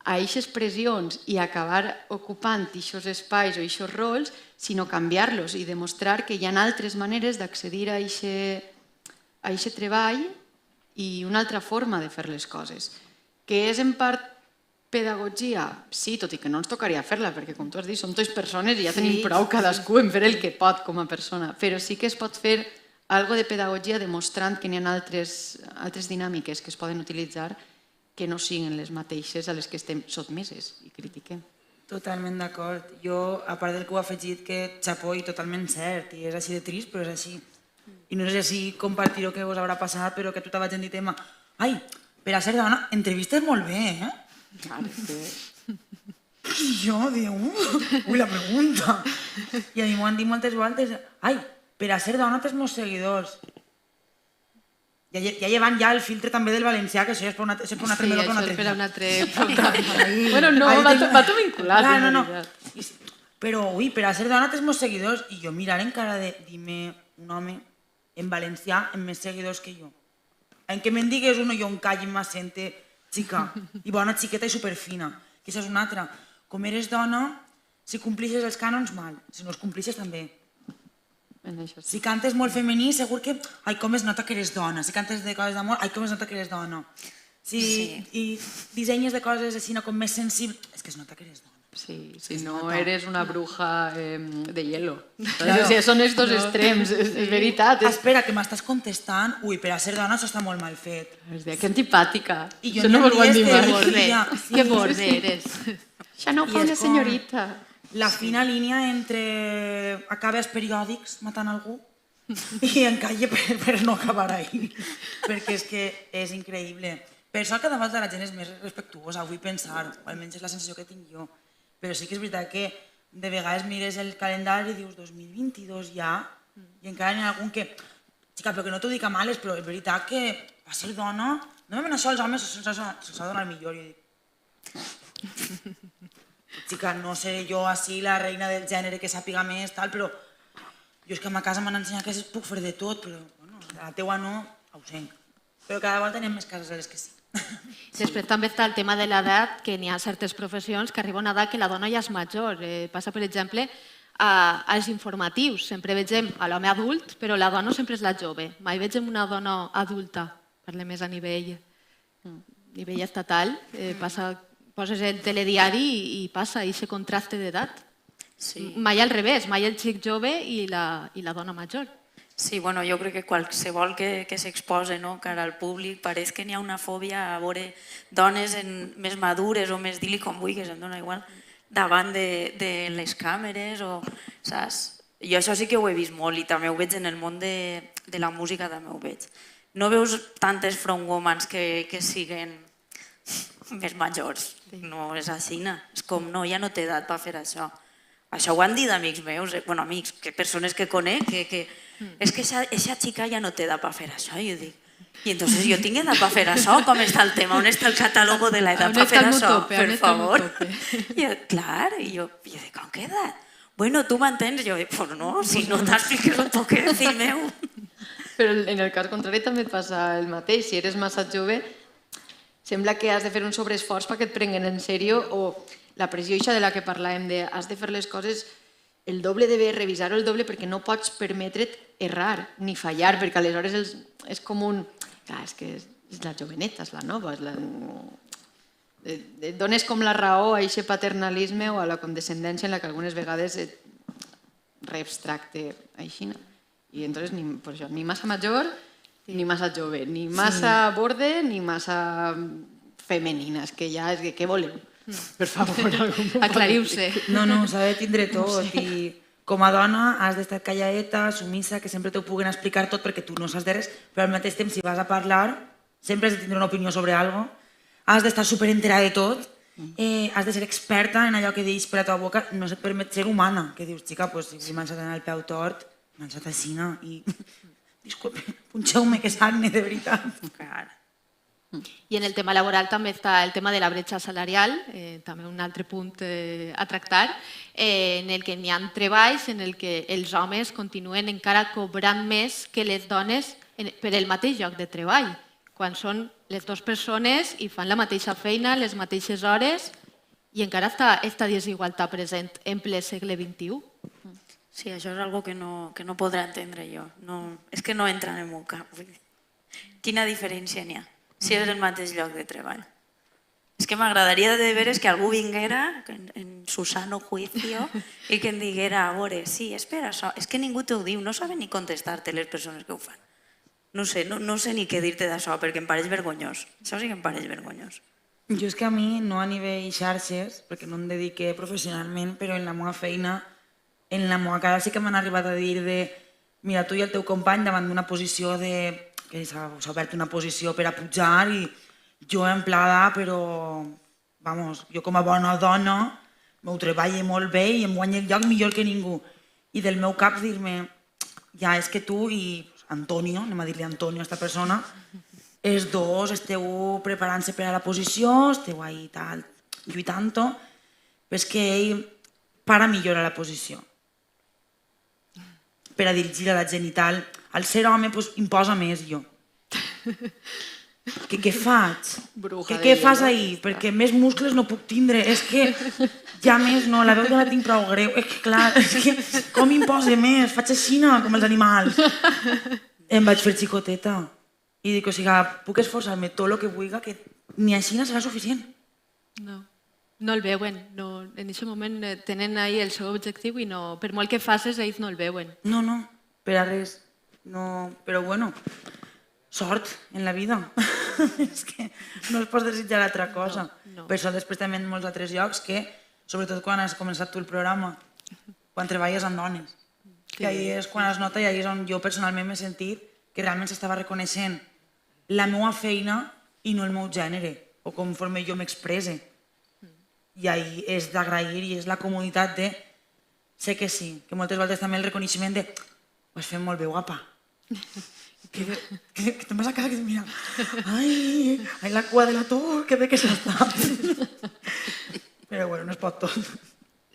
a aquestes pressions i acabar ocupant aquests espais o aquests rols, sinó canviar-los i demostrar que hi ha altres maneres d'accedir a aquest treball i una altra forma de fer les coses. Que és en part pedagogia? Sí, tot i que no ens tocaria fer-la, perquè com tu has dit, som tots persones i ja tenim prou cadascú en fer el que pot com a persona, però sí que es pot fer algo de pedagogia demostrant que n'hi ha altres dinàmiques que es poden utilitzar que no siguin les mateixes a les que estem sotmeses i critiquem. Totalment d'acord. Jo, a part del que ho ha afegit, que xapó i totalment cert, i és així de trist, però és així. I no sé si compartir el que us haurà passat, però que tu t'avaig dit tema. Ai, per a ser dona, entrevistes molt bé, eh? I jo diu, ui, la pregunta. I a mi m'ho han dit moltes voltes, ai, per a ser dona tens molts seguidors. Ja llevant ja el filtre també del valencià, que això és per un altre meló, Sí, això és per un altre programa. Bueno, no, va tot vinculat. No. Però, ui, per a ser dona tens molts seguidors. I jo mirar encara de dir-me un home en valencià amb més seguidors que jo. En què me'n digues uno, jo em calli, m'assente, xica, i bona xiqueta i superfina. Que això és una altra. Com eres dona, si complixes els cànons, mal. Si no els complixes, també. Si cantes molt femení, segur que... Ai, com es nota que eres dona. Si cantes de coses d'amor, ai, com es nota que eres dona. Si dissenyes de coses així, com més sensible... És que es nota que eres dona. Sí, si no eres una bruja de hielo. Són els dos extrems, és veritat. Espera, que m'estàs contestant. Ui, per a ser dona això està molt mal fet. Que antipàtica. Això no m'ho han dit mai. Que borde eres. Això no fa una senyorita. La fina línia entre acabar els periòdics matant algú i en calle per no acabar ahí. Perquè és que és increïble. Per això cada volta la gent és més respectuosa, vull pensar, o almenys és la sensació que tinc jo. Però sí que és veritat que de vegades mires el calendari i dius 2022 ja, i encara n'hi ha algun que... Xica, però que no t'ho dic a males, però és veritat que va ser dona... Normalment això als homes se'ls ha donat millor. Xica, no seré jo així la reina del gènere que sàpiga més, tal, però jo és que a ma casa m'han ensenyat que puc fer de tot, però bueno, a la teua no, ho sé. Però cada volta n'hi ha més cases a les que sí. Després també està el tema de l'edat, que n'hi ha certes professions que arriba una edat que la dona ja és major. Passa, per exemple, als informatius. Sempre vegem a l'home adult, però la dona sempre és la jove. Mai vegem una dona adulta, parlem més a nivell estatal. Poses el telediari i passa aquest contraste d'edat. Mai al revés, mai el xic jove i la dona major. Sí, bueno, jo crec que qualsevol que s'exposa cara al públic pareix que n'hi ha una fòbia a veure dones més madures o més dir-li com vulguis, em dona igual, davant de les càmeres o... Saps? Jo això sí que ho he vist molt i també ho veig en el món de la música, també ho veig. no veus tantes frontwomans que siguen més majors. No és així, és com, no, ja no té edat per fer això. Això ho han dit amics meus, bueno, amics, que persones que conec, que és que aquesta xica ja no té edat per fer això, jo dic. I entonces jo tinc edat per fer això, com està el tema? On està el catàlogo de l'edat per fer això? Per favor. Clar, i jo dic, com que edat? Bueno, tu m'entens? Jo dic, pues no, si no t'expliques un poc què dir meu. Però en el cas contrari també et passa el mateix. Si eres massa jove, sembla que has de fer un sobreesforç perquè et prenguen en sèrio, o la pressió de la que parlàvem, de has de fer les coses el doble de bé, revisar-ho el doble, perquè no pots permetre't errar ni fallar, perquè aleshores és com un... Clar, és que és la joveneta, és la nova, dones com la raó a aquest paternalisme o a la condescendència en la que algunes vegades reps tracte així. I entonces ni massa major ni massa jove, ni massa borde ni massa femenina. És que ja, què voleu? Per favor, aclariu-se. No, s'ha de tindre tot i com a dona has d'estar calladeta, sumissa, que sempre t'ho puguen explicar tot perquè tu no saps de res, però al mateix temps si vas a parlar sempre has de tindre una opinió sobre alguna cosa, has d'estar superenterada de tot, has de ser experta en allò que deix per la teva boca, no se't permet ser humana, que dius, xica, si m'ha ençat en el peu tort, m'ha ençat aixina i... Disculpe, punxeu-me que sagne, de veritat. Clar. I en el tema laboral també està el tema de la bretxa salarial, també un altre punt a tractar, en el que n'hi ha treballs en el que els homes continuen encara cobrant més que les dones per el mateix lloc de treball, quan són les dues persones i fan la mateixa feina, les mateixes hores, i encara està aquesta desigualtat present en ple segle XXI. Sí, això és algo que no podrà entendre jo. És que no entra en el meu cap. Quina diferència n'hi ha si és el mateix lloc de treball? És que m'agradaria de veres que algú vinguera en su sano juicio i que em diguera, a veure, sí, espera, això. És que ningú t'ho diu, no saben ni contestar-te les persones que ho fan. No sé ni què dir-te d'això, perquè em pareix vergonyós. Això sí que em pareix vergonyós. Jo és que a mi, no a nivell xarxes, perquè no em dediqué professionalment, però en la meva feina, en la meva cara sí que m'han arribat a dir de mira, tu i el teu company davant d'una posició de... que s'ha obert una posició per a pujar i jo emplada, però vamos, jo com a bona dona m'ho treballo molt bé i em guanyo el lloc millor que ningú. I del meu cap dir-me, ja és que tu i Antonio, anem a dir-li Antonio a aquesta persona, els dos esteu preparant-se per a la posició, esteu ahí tal, lluitant-ho, però és que ell para millor a la posició per a dirigir a la gent i tal. Al ser home imposa més jo. Què faig? Què fas ahir? Perquè més muscles no puc tindre. És que ja més no, la veu ja la tinc prou greu. És que clar, com imposa més? Faig així com els animals. Em vaig fer xicoteta. I dic, o sigui, puc esforçar-me tot el que vulgui, que ni així serà suficient. No el veuen. En aquest moment tenen ahí el seu objectiu i per molt que facis, ells no el veuen. No, per a res. No, però bueno, sort en la vida. És que no es pots desitjar altra cosa. Per això després també en molts altres llocs que, sobretot quan has començat tu el programa, quan treballes amb dones, que ahir és quan es nota i ahir és on jo personalment m'he sentit que realment s'estava reconeixent la meva feina i no el meu gènere, o conforme jo m'expresse. I ahir és d'agrair i és la comunitat de sé que sí, que moltes vegades també el reconeixement de ho has fet molt bé, guapa. Que te'n vas a casa que mira, ai, la cua de la tor, que bé que s'està. Però bueno, no es pot tot.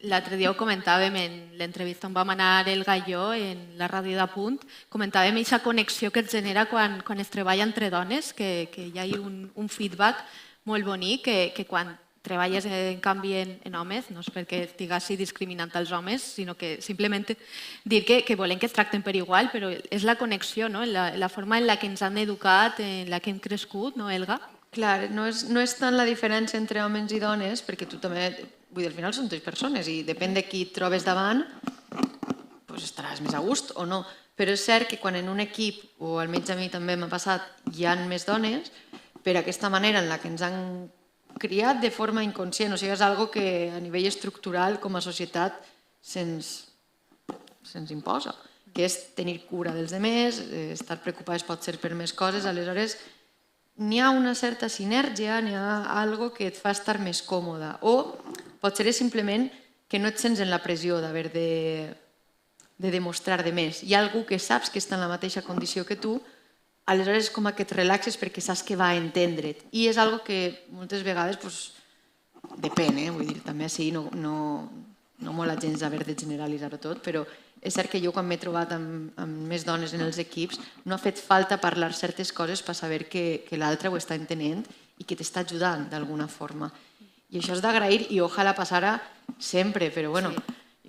L'altre dia ho comentàvem en l'entrevista on vam anar el Galló, en la ràdio d'Apunt, comentàvem aquesta connexió que es genera quan es treballa entre dones, que hi ha un feedback molt bonic, que quan treballes en canvi en homes, no és perquè estigui discriminant els homes, sinó que simplement dir que volen que es tracten per igual, però és la connexió, la forma en la que ens han educat, en la que hem crescut, no, Elga? Clar, no és tant la diferència entre homes i dones, perquè tu també, vull dir, al final són dues persones i depèn de qui et trobes davant, estaràs més a gust o no. Però és cert que quan en un equip, o almenys a mi també m'ha passat, hi ha més dones, per aquesta manera en la que ens han criat de forma inconscient, o sigui, és algo que a nivell estructural com a societat se'ns imposa. que és tenir cura dels demés, estar preocupades pot ser per més coses, aleshores n'hi ha una certa sinergia, n'hi ha algo que et fa estar més còmoda, o potser és simplement que no et sents en la pressió d'haver de demostrar de més. Hi ha algú que saps que està en la mateixa condició que tu, aleshores és com que et relaxes perquè saps que va a entendre't. I és algo que moltes vegades, depèn, vull dir, també així no mola gens d'haver de generalitzar-ho tot, però és cert que jo quan m'he trobat amb més dones en els equips no ha fet falta parlar certes coses per saber que l'altre ho està entenent i que t'està ajudant d'alguna forma. I això és d'agrair i ojalà passara sempre, però bueno,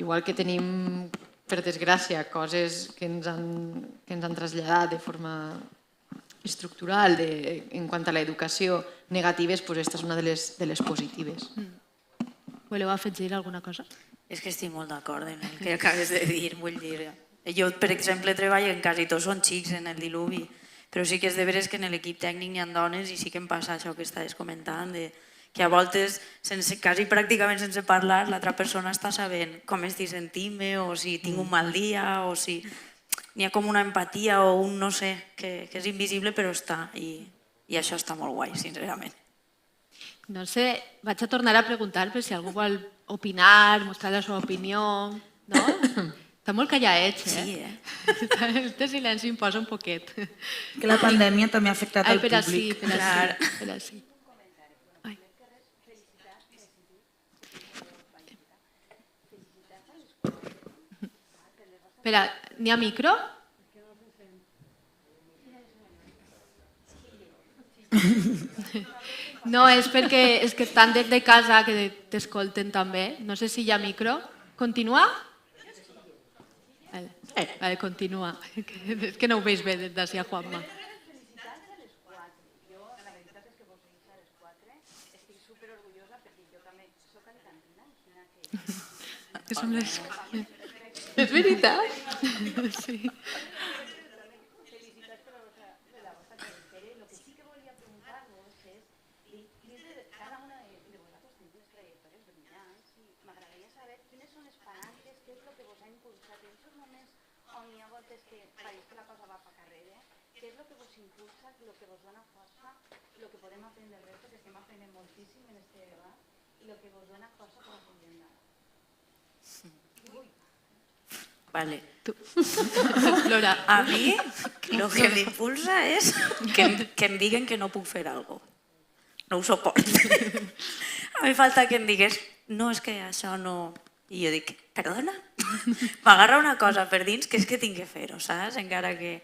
igual que tenim, per desgràcia, coses que ens han traslladat de forma estructural en quant a l'educació negatives, aquesta és una de les positives. Voleu afegir alguna cosa? És que estic molt d'acord amb el que acabes de dir, vull dir. Jo, per exemple, treballo en quasi tots són xics en el diluvi, però sí que és de veres que en l'equip tècnic n'hi ha dones i sí que em passa això que estaves comentant, que a voltes, quasi pràcticament sense parlar, l'altra persona està sabent com estic sentint-me o si tinc un mal dia o si n'hi ha com una empatia o un no sé, que és invisible però està i això està molt guai, sincerament. No sé, vaig a tornar a preguntar per si algú vol opinar, mostrar la seva opinió, no? Està molt calladets, Sí, Este silenci em posa un poquet. Que la pandèmia també ha afectat el públic. Per així. Ai. Espera, n'hi ha micro? No, és perquè és que estan des de casa que t'escolten també. No sé si hi ha micro. Continua? Vale, continua. És que no ho veig bé des d'ací a Juanma. Que som les... És veritat? Sí. Vale. Flora. A mi el que m'impulsa és que em diguen que no puc fer alguna cosa. No ho suporto. A mi falta que em digués, no, és que això no... I jo dic, perdona? M'agarra una cosa per dins que és que tinc que fer-ho, saps? Encara que...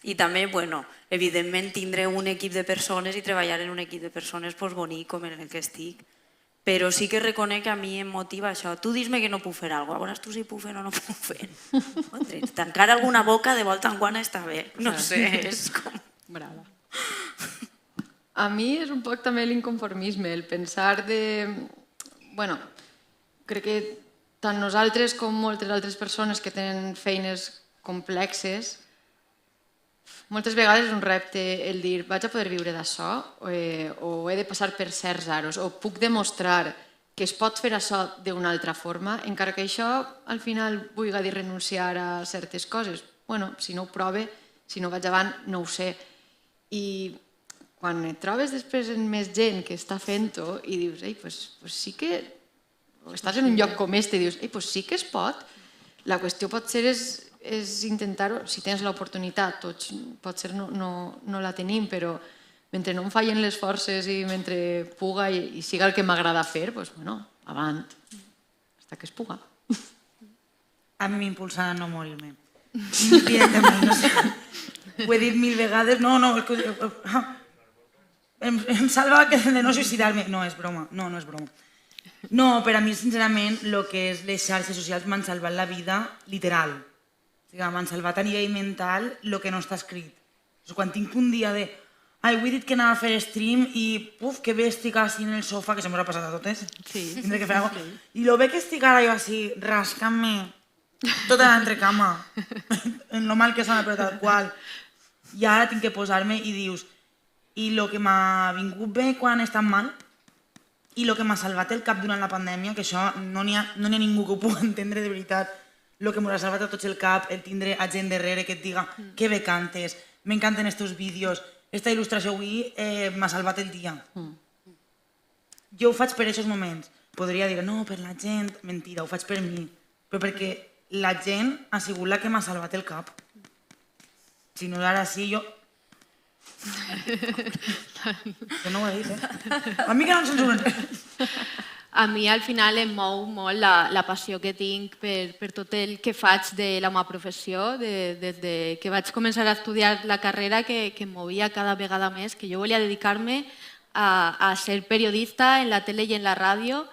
I també, bueno, evidentment tindré un equip de persones i treballar en un equip de persones bonic com en el que estic. Però sí que reconec que a mi em motiva això. Tu dis-me que no puc fer alguna cosa, llavors tu sí puc fer o no puc fer. Tancar alguna boca de volta en quan està bé. No sé, és com... Brava. A mi és un poc també l'inconformisme, el pensar de... Bueno, crec que tant nosaltres com moltes altres persones que tenen feines complexes, moltes vegades és un repte el dir vaig a poder viure d'això o he de passar per certs aros o puc demostrar que es pot fer això d'una altra forma, encara que això al final vulgui dir renunciar a certes coses. Bueno, si no ho prove, si no vaig avant, no ho sé. I quan et trobes després en més gent que està fent-ho i dius, ei, pues sí que... O estàs en un lloc com este i dius, ei, pues sí que es pot. La qüestió pot ser és intentar-ho, si tens l'oportunitat, tots potser no la tenim, però mentre no em fallen les forces i mentre puga i siga el que m'agrada fer, doncs, bueno, avant, fins que es puga. A mi m'impulsa a no morir-me. Directament, no sé. Ho he dit 1000 vegades, no, em salva de no suïcidar-me. No, és broma, no és broma. No, per a mi, sincerament, el que és les xarxes socials m'han salvat la vida literal. O sigui, m'han salvat a nivell mental el que no està escrit. O sigui, quan tinc un dia de ai, ho he dit que anava a fer stream i puf, que bé estic així en el sofà, que se m'ho ha passat a totes. Sí. Tindré que fer alguna cosa. I lo bé que estic ara jo així, rascant-me tota l'entrecama, en lo mal que sona, però tal qual. I ara tinc que posar-me i dius, i el que m'ha vingut bé quan he estat mal, i el que m'ha salvat el cap durant la pandèmia, que això no n'hi ha ningú que ho pugui entendre de veritat, el que m'ha salvat a tots el cap, el tindre a gent darrere que et diga que bé cantes, m'encanten estos vídeos, esta il·lustració avui m'ha salvat el dia. Jo ho faig per aquests moments. Podria dir, no, per la gent, mentida, ho faig per mi, però perquè la gent ha sigut la que m'ha salvat el cap. Si no ara sí, jo... Jo no ho he dit, A mi que no em censuren res. A mi al final em mou molt la passió que tinc per tot el que faig de la meva professió, des que vaig començar a estudiar la carrera que em movia cada vegada més, que jo volia dedicar-me a ser periodista en la tele i en la ràdio,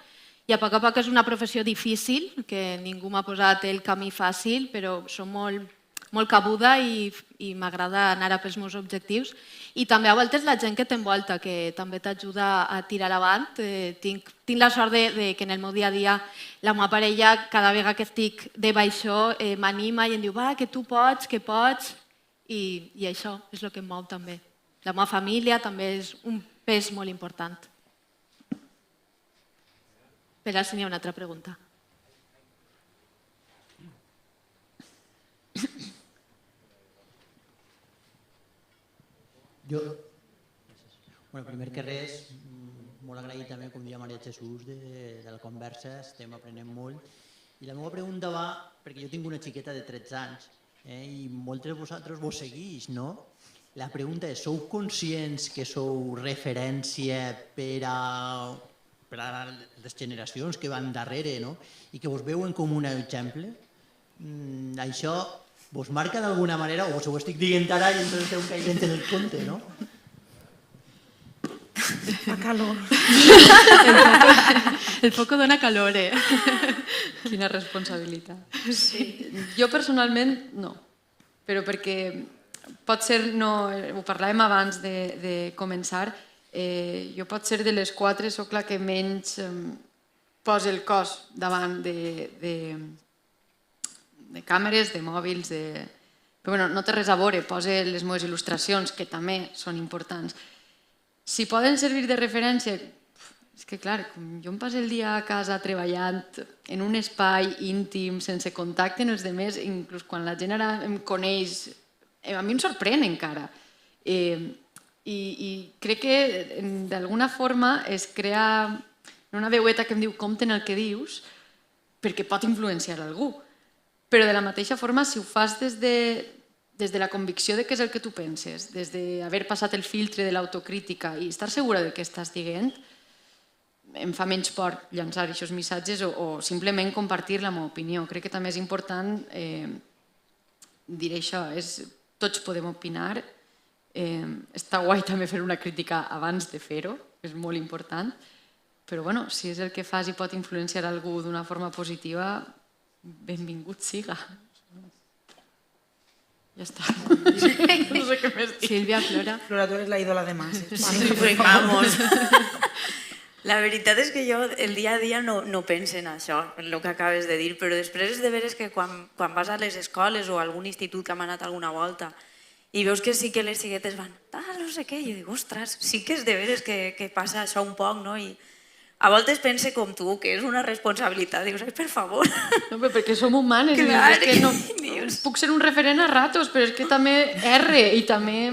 i a poc és una professió difícil, que ningú m'ha posat el camí fàcil, però som molt cabuda i m'agrada anar a pels meus objectius. I també a voltes la gent que t'envolta, que també t'ajuda a tirar avant. Tinc la sort que en el meu dia a dia la meva parella, cada vegada que estic de baixó, m'anima i em diu que tu pots, que pots, i això és el que em mou també. La meva família també és un pes molt important. Espera, si n'hi ha una altra pregunta. Jo, primer que res, molt agraït també, com deia Maria Jesús, de la conversa, estem aprenent molt. I la meva pregunta va, perquè jo tinc una xiqueta de 13 anys i molts de vosaltres vos seguís, no? La pregunta és, sou conscients que sou referència per a les generacions que van darrere, no? I que vos veuen com un exemple? Això vos marca d'alguna manera, o ho estic dient ara i entonces esteu caient en el compte, no? Fa calor. El foco dona calor, Quina responsabilitat. Jo personalment no, però perquè potser no, ho parlàvem abans de començar, jo potser de les 4 sóc la que menys posa el cos davant de càmeres, de mòbils, però no té res a veure, posa les meves il·lustracions, que també són importants. Si poden servir de referència, és que clar, jo em passo el dia a casa treballant en un espai íntim, sense contacte amb els altres, inclús quan la gent ara em coneix, a mi em sorprèn encara. I crec que d'alguna forma es crea una veueta que em diu compte en el que dius, perquè pot influenciar algú. Però de la mateixa forma, si ho fas des de la convicció de què és el que tu penses, des d'haver passat el filtre de l'autocrítica i estar segura del que estàs dient, em fa menys por llançar aquests missatges o simplement compartir la meva opinió. Crec que també és important dir això, tots podem opinar, està guai també fer una crítica abans de fer-ho, és molt important, però bueno, si és el que fas i pot influenciar algú d'una forma positiva, benvingut siga. Ja està. No sé què més dir. Sílvia, Flora. Flora, tu eres la ídola de masses. Sí, pues vamos. La veritat és que jo el dia a dia no penso en això, en el que acabes de dir, però després és de veres que quan vas a les escoles o a algun institut que hem anat alguna volta i veus que sí que les xiquetes van, no sé què, jo dic, ostres, sí que és de veres que passa això un poc, no? I a voltes pense com tu, que és una responsabilitat. Dius, per favor. No, però perquè som humanes. Puc ser un referent a ratos, però és que també erre i també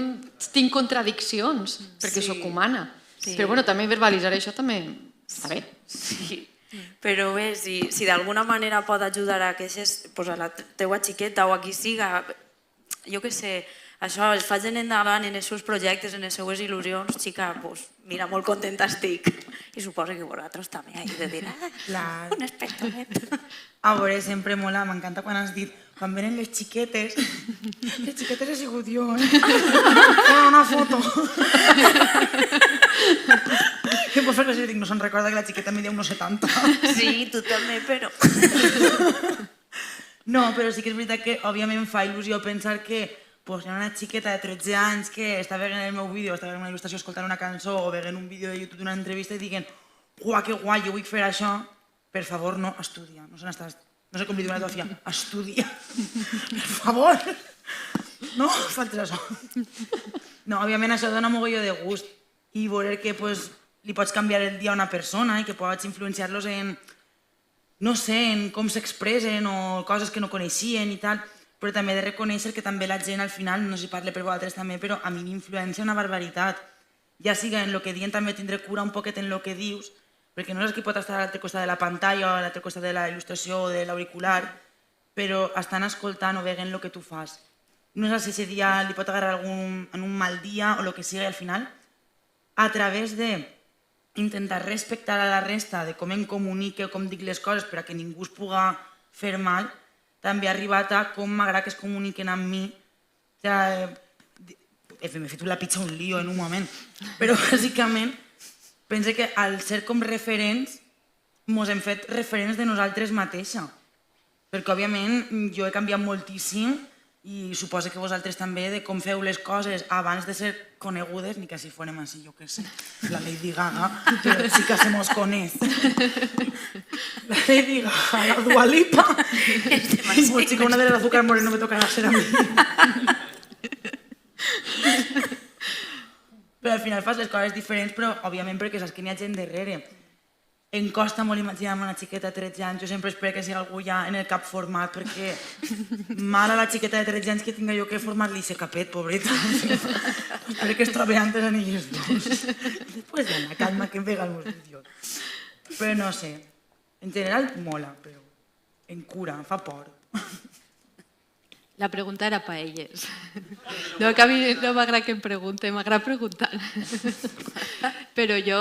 tinc contradiccions, perquè sóc humana. Però bueno, també verbalitzar això també està bé. Sí, però bé, si d'alguna manera pot ajudar a que a la teua xiqueta o a qui siga, jo què sé, això, els facin endavant en els seus projectes, en les seues il·lusions, xica, mira, molt contenta estic. I suposo que vosaltres també heu de dir, un espectament. A veure, sempre mola, m'encanta quan has dit, quan venen les xiquetes he sigut jo, una foto. Que em pot fer gràcia, dic, no se'n recorda que la xiqueta media 1,70. Sí, tu també, però... No, però sí que és veritat que, òbviament, fa il·lusió pensar que hi ha una xiqueta de 13 anys que està veient el meu vídeo, està veient una il·lustració, escoltant una cançó o veient un vídeo de YouTube d'una entrevista i diguen uah, que guai, jo vull fer això. Per favor, no, estudia. No sé com li diu a la teva filla, estudia. Per favor. No, faltes això. No, òbviament això dona mogolló de gust i veure que li pots canviar el dia a una persona i que pots influenciar-los en no sé, en com s'expressen o coses que no coneixien i tal, però també he de reconèixer que també la gent al final, no sé si parle per vosaltres també, però a mi m'influencia una barbaritat. Ja siga en el que diuen també tindré cura un poquet en el que dius, perquè no és qui pot estar a l'altre costat de la pantalla o a l'altre costat de la il·lustració o de l'auricular, però estan escoltant o veient el que tu fas. No sé si ese dia li pot agarrar en un mal dia o el que sigui, al final, a través d'intentar respectar a la resta de com em comunique o com dic les coses per a que ningú es puga fer mal, també ha arribat a com m'agrada que es comuniquen amb mi. M'he fet la pitxa un lío en un moment, però bàsicament penso que al ser com referents mos hem fet referents de nosaltres mateixa, perquè òbviament jo he canviat moltíssim i suposo que vosaltres també, de com feu les coses abans de ser conegudes, ni que si fórem així, jo què sé, la Lady Gaga, però sí que se mos coneix. La Lady Gaga, la Dua Lipa, i potser que una de les Azúcar Moreno me tocarà ser a mi. Però al final fas les coses diferents, però òbviament perquè saps que n'hi ha gent darrere. Em costa molt imaginar-me una xiqueta de 13 anys, jo sempre espero que sigui algú ja en el cap format, perquè mal a la xiqueta de 13 anys que tinga jo que formar-li ese capet, pobreta. Espero que es trobi antes en ells dos. Després de la calma que em pega els meus vídeos. Però no sé, en general mola, però en cura, fa por. La pregunta era per elles. No, que a mi no m'agrada que em pregunten, m'agrada preguntar. Però jo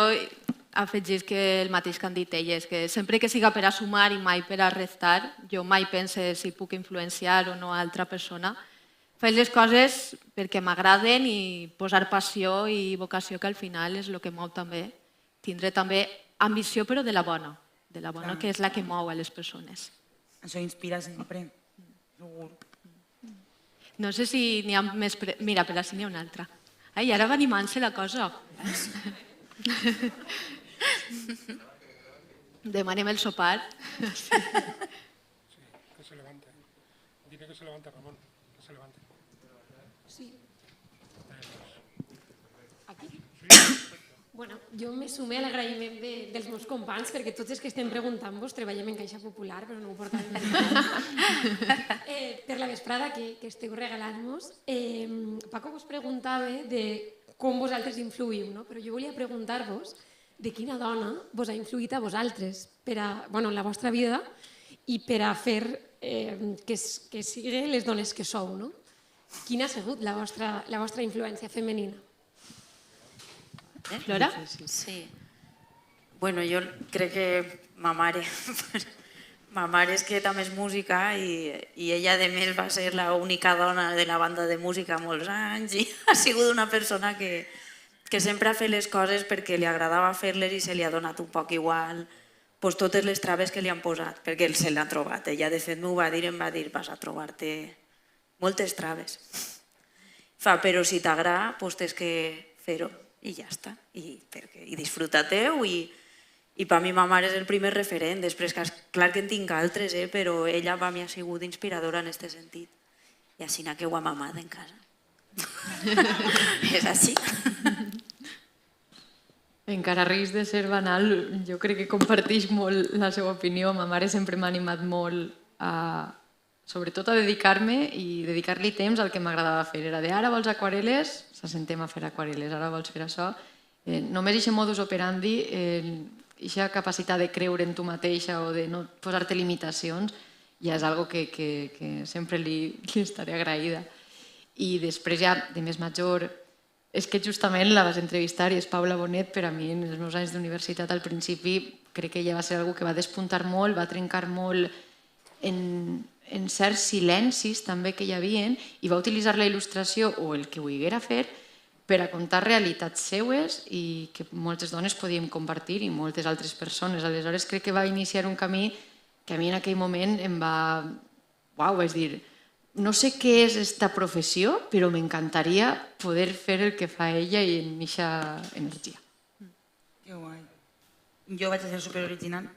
afegís que el mateix que han dit elles, que sempre que siga per a sumar i mai per a restar, jo mai pense si puc influenciar o no a altra persona. Faig les coses perquè m'agraden i posar passió i vocació, que al final és el que mou també. Tindré també ambició, però de la bona, que és la que mou a les persones. Això inspira sempre, segur. No sé si n'hi ha més... Mira, per així n'hi ha una altra. Ai, ara va animant-se la cosa. Demanem el sopar. Sí, que se levante. Dile que se levante, Ramon, que se levante. Sí. Bueno, jo me sumé a l'agraïment dels meus companys, perquè tots els que estem preguntant-vos treballem en Caixa Popular, però no ho portàvem per la vesprada que esteu regalant-nos. Paco vos preguntava de com vosaltres influïu, no? Però jo volia preguntar-vos de quina dona vos ha influït a vosaltres en la vostra vida i per a fer que siguin les dones que sou, no? Quina ha sigut la vostra influència femenina? Flora? Sí. Bueno, jo crec que ma mare és que també és música i ella, a més, va ser l'única dona de la banda de música molts anys i ha sigut una persona que sempre ha fet les coses perquè li agradava fer-les i se li ha donat un poc igual totes les traves que li han posat, perquè se l'ha trobat. Ella, de fet, m'ho va dir, em va dir, vas a trobar-te moltes traves. Però si t'agrada, tens que fer-ho i ja està. I disfruta-teu i per mi ma mare és el primer referent. Després, clar que en tinc altres, però ella per mi ha sigut inspiradora en aquest sentit. I així que ho ha mamat en casa. És així. Encara a risc de ser banal, jo crec que comparteix molt la seva opinió. Ma mare sempre m'ha animat molt sobretot a dedicar-me i dedicar-li temps al que m'agradava fer. Era de ara vols aquarel·les, s'assentem a fer aquarel·les, ara vols fer això. Només aquest modus operandi, aquesta capacitat de creure en tu mateixa o de no posar-te limitacions, ja és una cosa que sempre li estaré agraïda. I després ja, de més major, és que justament la vas entrevistar i és Paula Bonet. Per a mi, en els meus anys d'universitat, al principi, crec que ella va ser una que va despuntar molt, va trencar molt en certs silencis també que hi havia i va utilitzar la il·lustració o el que volguera fer per a contar realitats seues i que moltes dones podíem compartir i moltes altres persones. Aleshores crec que va iniciar un camí que a mi en aquell moment em va... Uau, vaig dir, no sé què és esta professió, però m'encantaria poder fer el que fa ella i en aquesta energia. Que guai. Jo vaig a ser superoriginal.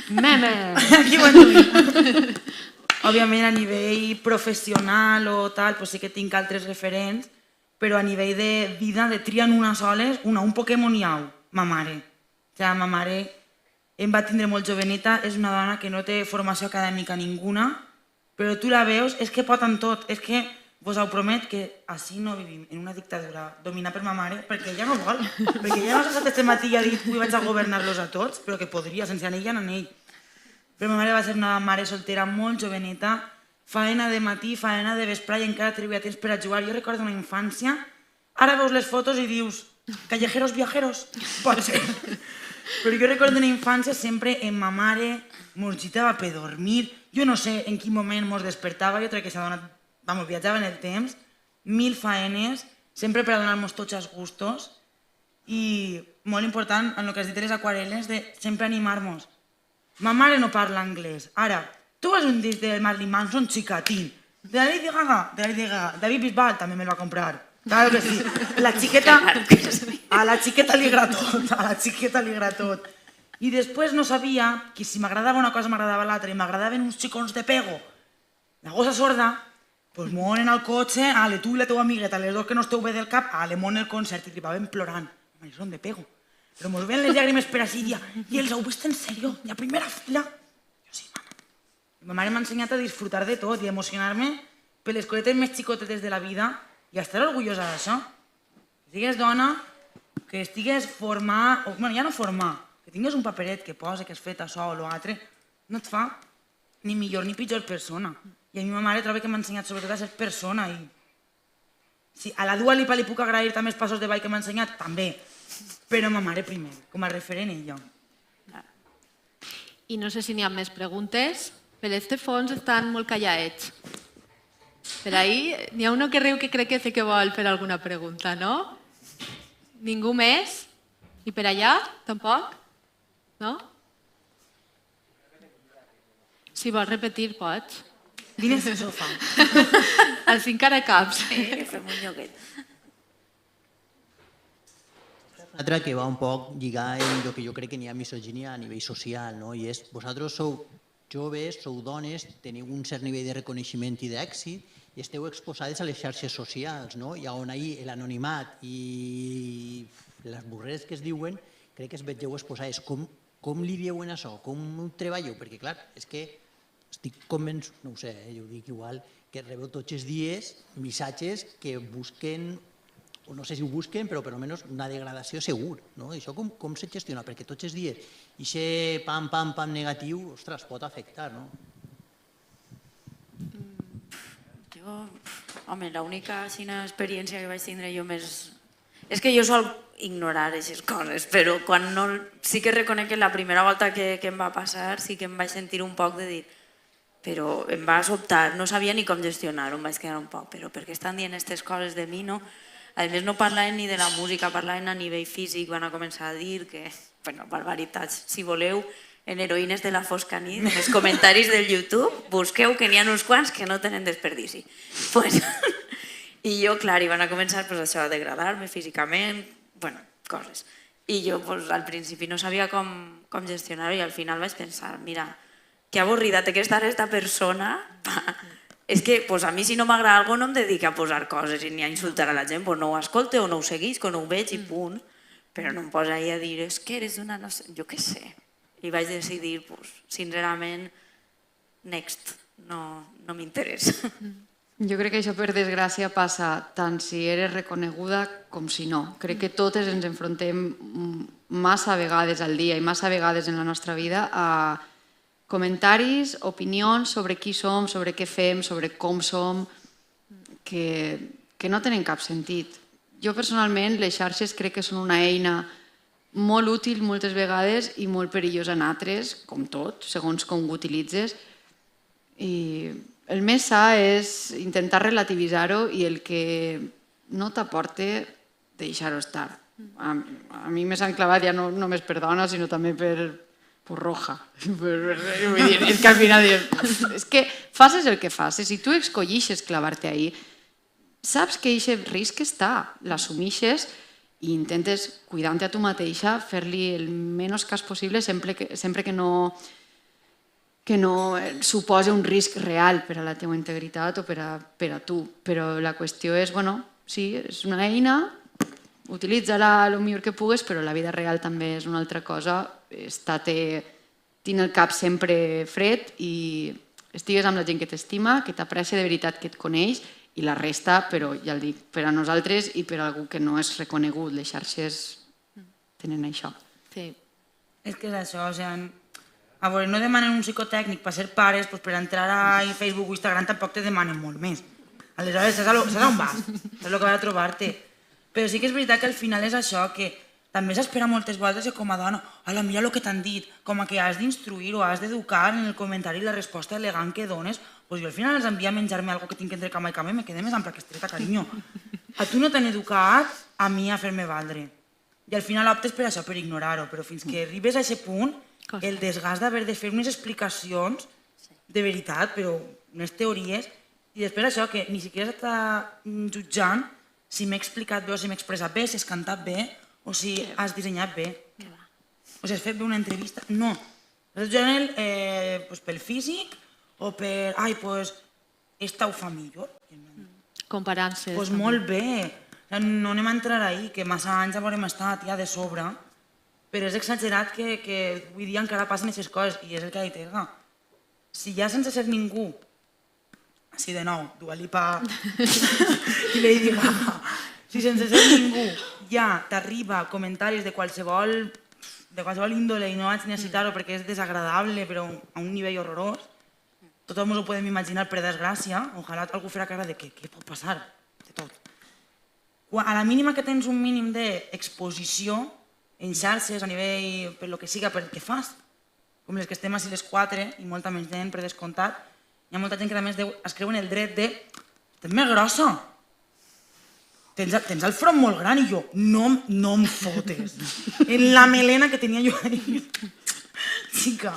Meme! Aquí ho enduïm. Òbviament, a nivell professional o tal, sí que tinc altres referents, però a nivell de vida, de triar una sola, un Pokémon i au, ma mare. O sigui, ma mare em va tindre molt joveneta, és una dona que no té formació acadèmica ninguna, però tu la veus, és que pot en tot, és que vos ho promet que així no vivim, en una dictadura dominada per ma mare, perquè ella no vol, perquè ella no s'ha estat este matí i ha dit avui vaig a governar-los a tots, però que podria, sense ella no ell. Però ma mare va ser una mare soltera molt joveneta, faena de matí, faena de vespre i encara tenia temps per a jugar. Jo recordo una infància, ara veus les fotos i dius, callejeros viajeros, pot ser. Però jo recordo una infància sempre en ma mare, mos gitava per dormir, jo no sé en quin moment mos despertava, jo crec que s'ha donat, vamos, viatjava en el temps, 1000 faenes, sempre per a donar-nos tots els gustos i molt important en el que has dit de les aquarel·les, de sempre animar-nos. Ma mare no parla anglès. Ara, tu vas un disc de Marilyn Manson xicatín, de la Lady Gaga, David Bisbal també me'l va comprar. Claro que sí. La xiqueta, a la xiqueta li agrada tot, a la xiqueta li agrada tot. I després no sabia que si m'agradava una cosa m'agradava l'altra i m'agradaven uns xicons de pego. La gossa sorda, doncs m'ho en al cotxe, ale, tu i la teva amigueta, les dos que no esteu bé del cap, ale, m'ho en el concert i tripaven plorant. Mare, són de pego. Però mos ven les llàgrimes per així, i els heu vist en sèrio, i a primera fila. Jo sí, mama. Ma mare m'ha ensenyat a disfrutar de tot i a emocionar-me per les cosetes més xicotetes de la vida i a estar orgullosa d'això. Que sigues dona, que estigues formada, bueno, ja no formada, que tingues un paperet que posa que has fet això o l'altre, no et fa ni millor ni pitjor persona. I a mi ma mare trobo que m'ha ensenyat sobretot a ser persona i... Sí, a la Dua Lipa li puc agrair també els passos de ball que m'ha ensenyat, també, però ma mare primer, com a referent ella. I no sé si n'hi ha més preguntes, per este fons estan molt callaets. Per ahí n'hi ha uno que riu que crec que sé que vol fer alguna pregunta, no? Ningú més? I per allà, tampoc? No? Si vols repetir, pots. Vines al sofà. Els 5 cara caps. Que fem un lloguet. Una altra que va un poc lligar en el que jo crec que n'hi ha misogínia a nivell social, no? I és, vosaltres sou joves, sou dones, teniu un cert nivell de reconeixement i d'èxit i esteu exposades a les xarxes socials, no? I on ahir l'anonimat i les burreres que es diuen, crec que es vegeu exposades. Com lidieu en això? Com ho treballeu? Perquè, clar, és que estic convençut, no ho sé, jo ho dic igual, que rebeu tots els dies missatges que busquen, o no sé si ho busquen, però per almenys una degradació segur. No? I això com se gestiona? Perquè tots els dies aquest pam negatiu, ostres, pot afectar, no? Jo, home, l'única experiència que vaig tindre jo més... És que jo sol ignorar aquestes coses, però quan no... Sí que reconec que la primera volta que em va passar sí que em vaig sentir un poc de dir però em va sobtar, no sabia ni com gestionar-ho, em vaig quedar un poc, però per què estan dient aquestes coses de mi, no? A més, no parlaven ni de la música, parlaven a nivell físic, van a començar a dir que, bueno, barbaritats, si voleu, en Heroïnes de la fosca nit, en els comentaris del YouTube, busqueu que n'hi ha uns quants que no tenen desperdici. Pues, i jo, clar, i van a començar pues, això, a degradar-me físicament, bueno, coses. I jo pues, al principi no sabia com gestionar-ho i al final vaig pensar, mira, que avorrida té que estar esta persona. És que pues, a mi si no m'agrada alguna cosa no em dedico a posar coses ni a insultar a la gent, pues, no ho escolte o no ho seguisc o no ho veig i punt. Però no em posa ahí a dir, és que eres una... No sé, jo què sé. I vaig decidir, pues, sincerament, next, no m'interessa. Jo crec que això, per desgràcia, passa tant si eres reconeguda com si no. Crec que totes ens enfrontem massa vegades al dia i massa vegades en la nostra vida a comentaris, opinions sobre qui som, sobre què fem, sobre com som, que no tenen cap sentit. Jo personalment les xarxes crec que són una eina molt útil moltes vegades i molt perillosa en altres, com tot, segons com ho utilitzes. I el més sa és intentar relativitzar-ho i el que no t'aporte, deixar-ho estar. A mi me s'han clavat ja no només per dona, sinó també per roja. És que al final és que facis el que facis. Si tu escollixes clavar-te ahí, saps que aquest risc està, l'assumixes i intentes, cuidant-te a tu mateixa, fer-li el menys cas possible sempre que no suposa un risc real per a la teva integritat o per a tu. Però la qüestió és, bueno, sí, és una eina, utilitza-la el millor que pugues, però la vida real també és una altra cosa. Tinc el cap sempre fred i estigues amb la gent que t'estima, que t'aprecia de veritat, que et coneix, i la resta, però ja el dic, per a nosaltres i per a algú que no és reconegut. Les xarxes tenen això. Sí. És que és això, o sigui, a veure, no demanen un psicotècnic per ser pares, doncs per entrar a Facebook o Instagram tampoc te demanen molt més. Aleshores, saps on vas, saps el que vas a trobar-te. Però sí que és veritat que al final és això, que també s'espera moltes voltes que com a dona, hola, mira el que t'han dit, com que has d'instruir o has d'educar en el comentari la resposta elegant que dones, doncs jo al final els envia a menjar-me alguna que tinc entre cama i cama i me quedé més ampla que estreta, carinyo. A tu no t'han educat, a mi a fer-me valdre. I al final optes per això, per ignorar-ho, però fins que arribes a aquest punt, el desgast d'haver de fer unes explicacions de veritat, però unes teories, i després això, que ni siquiera s'està jutjant si m'he explicat bé o si m'he expressat bé, si has cantat bé o si has dissenyat bé. O si has fet bé una entrevista. No. Estàs jutjant pel físic o per... Ai, doncs, esta ho fa millor. Comparant-se. Doncs molt bé. No anem a entrar ahí, que massa anys haurem estat ja de sobre, però és exagerat que avui dia encara passen aquestes coses, i és el que ha dit Elga. Si ja sense ser ningú, així de nou, Dua Lipa i Lady Gaga, si sense ser ningú ja t'arriba comentaris de qualsevol índole i no vaig necessitar-ho perquè és desagradable, però a un nivell horrorós, tothom ens ho podem imaginar per desgràcia, ojalà algú farà cara de què pot passar, de tot. A la mínima que tens un mínim d'exposició en xarxes, a nivell per lo que siga, per el que fas, com les que estem així les 4 i molta menys gent per descomptat, hi ha molta gent que a més es creu en el dret de «Tens més grossa, tens el front molt gran» i jo «No em fotes, en la melena que tenia jo ahir». Xica.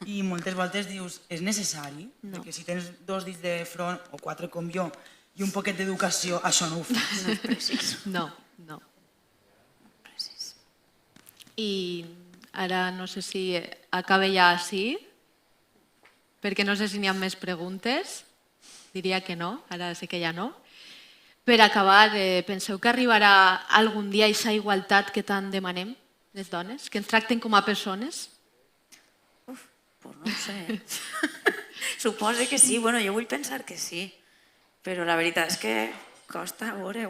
I moltes voltes dius «És necessari?» Perquè si tens 2 dits de front o 4 com jo i un poquet d'educació, això no ho fas. No és precís. No. I ara no sé si acaba ja així, perquè no sé si n'hi ha més preguntes. Diria que no, ara sí que ja no. Per acabar, penseu que arribarà algun dia aquesta igualtat que tant demanem, les dones? Que ens tracten com a persones? Pues no ho sé. Suposo que sí, bueno, jo vull pensar que sí, però la veritat és que costa veure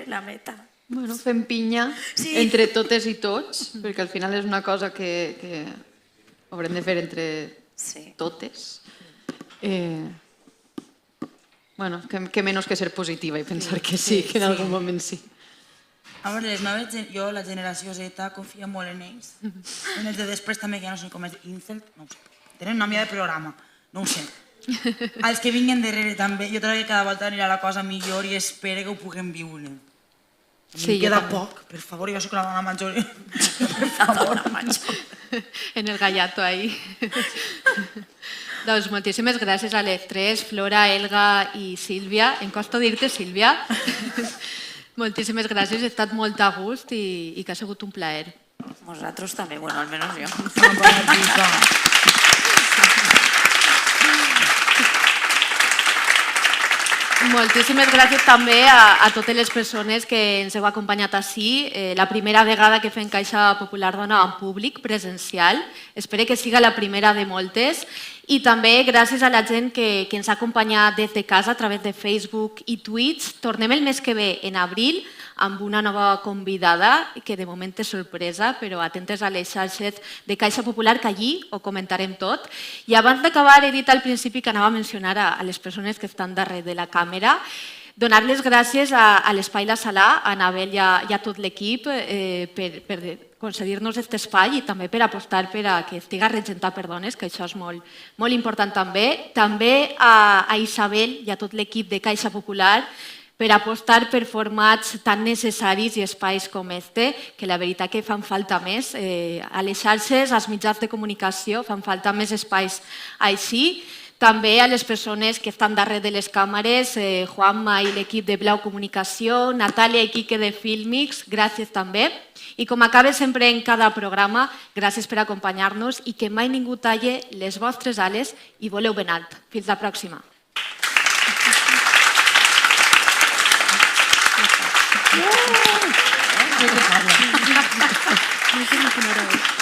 la meta. Bueno, fem pinya entre totes i tots, perquè al final és una cosa que haurem de fer entre totes. Bueno, que menys que ser positiva i pensar que sí, que en algun moment sí. A veure, la generació Z confia molt en ells. En els de després també, que ja no sé com és Incel, no ho sé. Tenen nom ja de programa, no ho sé. Els que vinguen darrere també, jo trobo que cada volta anirà la cosa millor i espero que ho puguem viure. Em queda poc, per favor, jo soc la dona major. Per favor. En el gallato ahí. Doncs moltíssimes gràcies a les 3, Flora, Elga i Sílvia. Em costa dir-te Sílvia. Moltíssimes gràcies, he estat molt a gust i que ha sigut un plaer. Vosaltres també, bueno, almenys jo. Moltíssimes gràcies també a totes les persones que ens heu acompanyat ací. La primera vegada que fem Caixa Popular Dona en públic, presencial. Espero que siga la primera de moltes. I també gràcies a la gent que ens ha acompanyat des de casa a través de Facebook i Twitch. Tornem el mes que ve, en abril, amb una nova convidada, que de moment és sorpresa, però atentes a les xarxes de Caixa Popular, que allí ho comentarem tot. I abans d'acabar, he dit al principi que anava a mencionar a les persones que estan darrere de la càmera, donar les gràcies a l'Espai La Salà, a Anabel i a tot l'equip per concedir-nos aquest espai i també per apostar per a que estiga regentat per dones, que això és molt important també. També a Isabel i a tot l'equip de Caixa Popular per apostar per formats tan necessaris i espais com este, que la veritat que fan falta més. A les xarxes, als mitjans de comunicació, fan falta més espais així. També a les persones que estan darrere de les càmeres, Juanma i l'equip de Blau Comunicació, Natàlia i Quique de Filmix, gràcies també. I com acaba sempre en cada programa, gràcies per acompanyar-nos i que mai ningú talle les vostres ales i voleu ben alt. Fins la pròxima. No sé ni quina hora és.